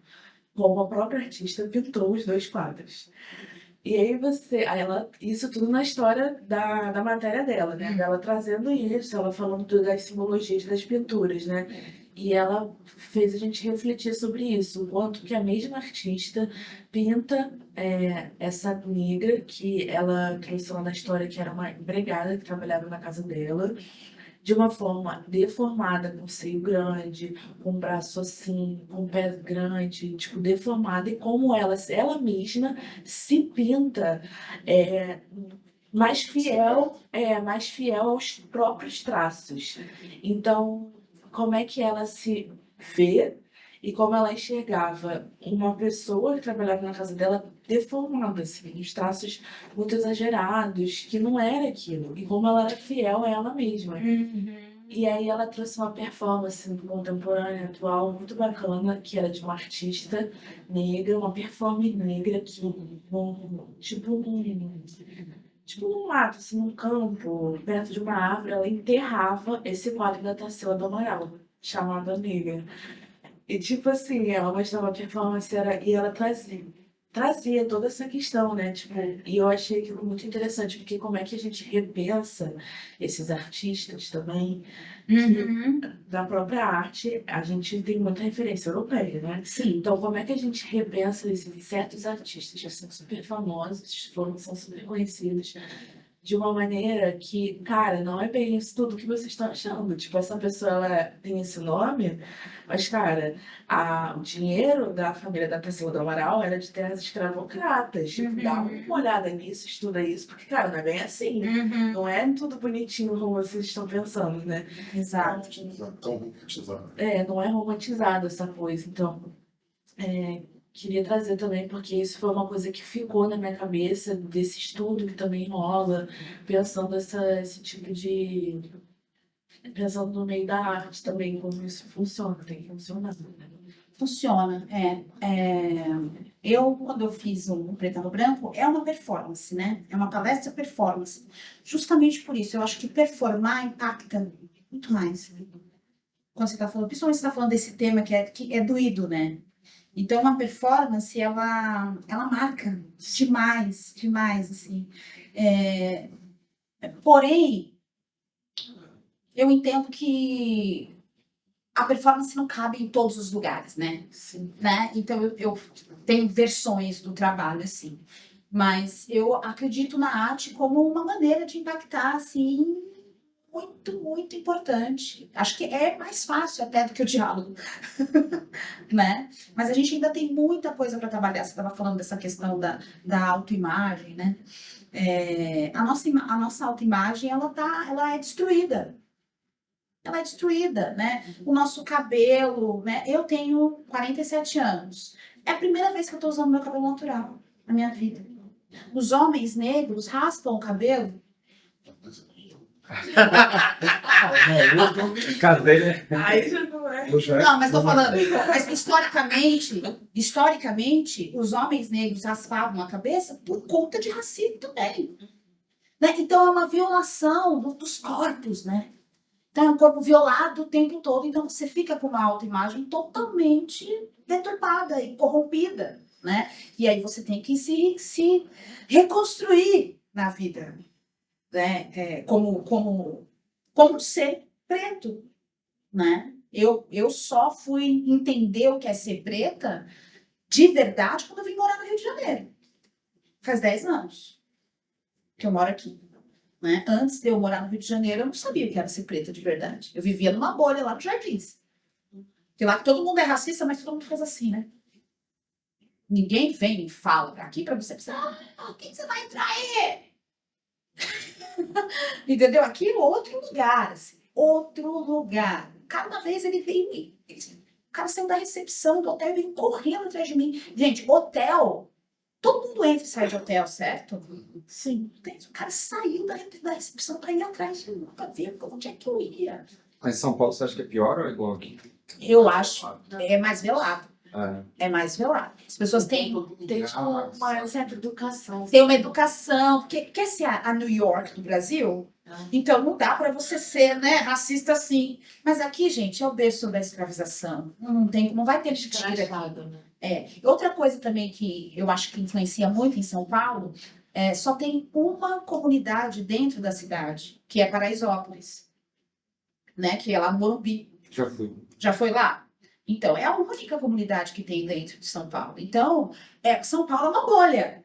como a própria artista pintou os dois quadros. E aí ela, isso tudo na história da matéria dela, né? Dela trazendo isso, ela falando das simbologias das pinturas, né? E ela fez a gente refletir sobre isso, o quanto que a mesma artista pinta essa negra que ela trouxe lá na história, que era uma empregada que trabalhava na casa dela, de uma forma deformada, com seio grande, com braço assim, com pé grande, tipo, deformada, e como ela mesma se pinta mais fiel aos próprios traços. Então, como é que ela se vê e como ela enxergava uma pessoa que trabalhava na casa dela deformada, assim, os traços muito exagerados, que não era aquilo, e como ela era fiel a ela mesma. E aí ela trouxe uma performance contemporânea, atual, muito bacana, que era de uma artista negra, uma performer negra, que tipo num mato, assim, num campo, perto de uma árvore, ela enterrava esse quadro da Tarsila do Amaral, chamado A Negra. E tipo assim, ela mostrava a performance e ela trazia toda essa questão, né? Tipo, e eu achei aquilo muito interessante, porque como é que a gente repensa esses artistas também, Uhum. da própria arte, a gente tem muita referência europeia, né? Sim. Então, como é que a gente repensa esses certos artistas que são super famosos, são super conhecidos, de uma maneira que, cara, não é bem isso tudo que vocês estão achando. Tipo, essa pessoa, ela tem esse nome, mas, cara, o dinheiro da família da Tarsila do Amaral era de terras escravocratas. Tipo, dá uma olhada nisso, estuda isso, porque, cara, não é bem assim. Não é tudo bonitinho como vocês estão pensando, né? Exato. Tão romantizado. Não é romantizado essa coisa. Então, queria trazer também, porque isso foi uma coisa que ficou na minha cabeça, desse estudo que também rola, pensando esse tipo de. Pensando no meio da arte também, como isso funciona, tem que funcionar. Né? Funciona, Eu, quando eu fiz o Preto no Branco, é uma performance, né? É uma palestra performance. Justamente por isso, eu acho que performar impacta muito mais. Quando você está falando, principalmente você está falando desse tema que é doído, né? Então, uma performance, ela marca demais, demais, assim. Porém, eu entendo que a performance não cabe em todos os lugares, né? Sim. Né? Então, eu tenho versões do trabalho, assim. Mas eu acredito na arte como uma maneira de impactar, assim, muito, muito importante. Acho que é mais fácil até do que o diálogo, né? Mas a gente ainda tem muita coisa para trabalhar. Você estava falando dessa questão da autoimagem, né? A nossa autoimagem, ela é destruída. Ela é destruída, né? O nosso cabelo, né? Eu tenho 47 anos. É a primeira vez que eu estou usando meu cabelo natural na minha vida. Os homens negros raspam o cabelo. Casei, né? Aí já não é. Não, mas estou falando. Mas historicamente, os homens negros raspavam a cabeça por conta de racismo também. Né? Então é uma violação dos corpos, né? Então é um corpo violado o tempo todo. Então você fica com uma autoimagem totalmente deturpada e corrompida, né? E aí você tem que se reconstruir na vida, né? Como ser preto, né? Eu só fui entender o que é ser preta de verdade quando eu vim morar no Rio de Janeiro. Faz 10 anos que eu moro aqui. Né? Antes de eu morar no Rio de Janeiro, eu não sabia o que era ser preta de verdade. Eu vivia numa bolha lá no Jardins. Porque lá todo mundo é racista, mas todo mundo faz assim, né? Ninguém vem e fala aqui pra você pensar, quem você vai entrar aí? Entendeu? Aqui é outro lugar, assim, outro lugar. Cada vez ele vem. O cara saiu da recepção do hotel e vem correndo atrás de mim. Gente, hotel. Todo mundo entra e sai de hotel, certo? Sim. O cara saiu da recepção para ir atrás de mim, para ver onde é que eu ia. Mas São Paulo você acha que é pior ou é igual aqui? Eu acho. É mais velado. É. É mais velado. As pessoas têm Tem tipo uma certa educação. tem uma educação. Quer ser a New York do Brasil? Então não dá para você ser, né, racista assim. Mas aqui, gente, é o berço da escravização. Não vai ter mentira. Escrachado, né? Outra coisa também que eu acho que influencia muito em São Paulo, só tem uma comunidade dentro da cidade, que é Paraisópolis, né, que é lá no Morumbi. Já fui. Já foi lá? Então, é a única comunidade que tem dentro de São Paulo. Então, São Paulo é uma bolha,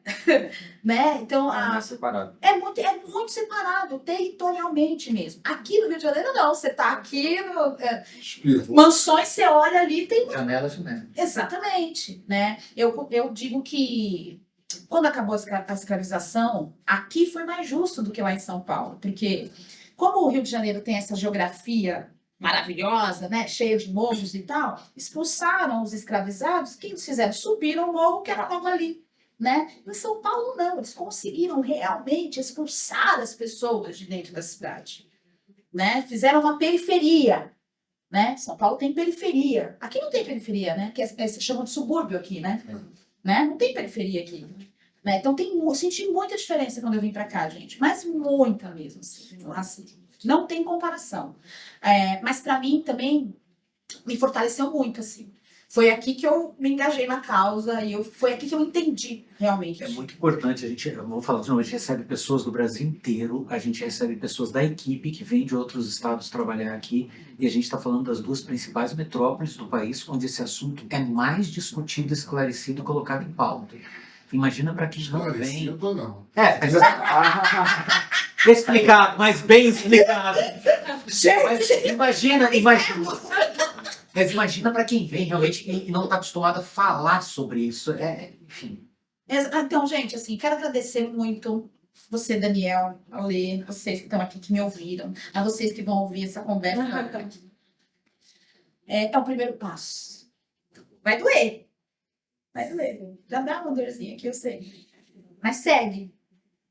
né? Então, É separado. é muito separado, territorialmente mesmo. Aqui no Rio de Janeiro, não. Você tá aqui no... Espírito. mansões, você olha ali, tem... Janela, janela. Exatamente, né? Eu digo que quando acabou a escravização, aqui foi mais justo do que lá em São Paulo. Porque como o Rio de Janeiro tem essa geografia maravilhosa, né, cheia de morros e tal, expulsaram os escravizados, o que eles fizeram? Subiram o morro que era logo ali, né? Em São Paulo, não, eles conseguiram realmente expulsar as pessoas de dentro da cidade, né? Fizeram uma periferia, né? São Paulo tem periferia. Aqui não tem periferia, né? Que se chama de subúrbio aqui, né? Não tem periferia aqui. Né? Então senti muita diferença quando eu vim para cá, gente, mas muita mesmo, assim, não tem comparação. Mas para mim também me fortaleceu muito, assim. Foi aqui que eu me engajei na causa e foi aqui que eu entendi realmente. É muito importante, eu vou falar de novo, a gente recebe pessoas do Brasil inteiro, a gente recebe pessoas da equipe que vêm de outros estados trabalhar aqui, e a gente está falando das duas principais metrópoles do país, onde esse assunto é mais discutido, esclarecido e colocado em pauta. Imagina para quem não vem... Esclarecido ou não? Mas... explicado, mas bem explicado. Mas imagina para quem vem realmente e não está acostumado a falar sobre isso. Enfim. Então, gente, assim, quero agradecer muito você, Daniel, Ale, vocês que estão aqui, que me ouviram, a vocês que vão ouvir essa conversa. É o primeiro passo. Vai doer. Vai doer. Já dá uma dorzinha aqui, eu sei. Mas segue,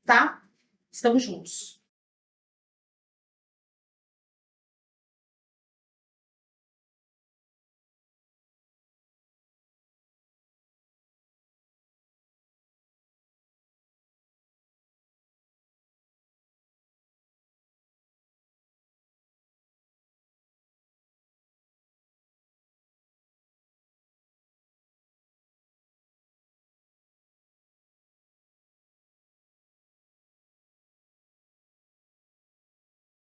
tá? Estamos juntos.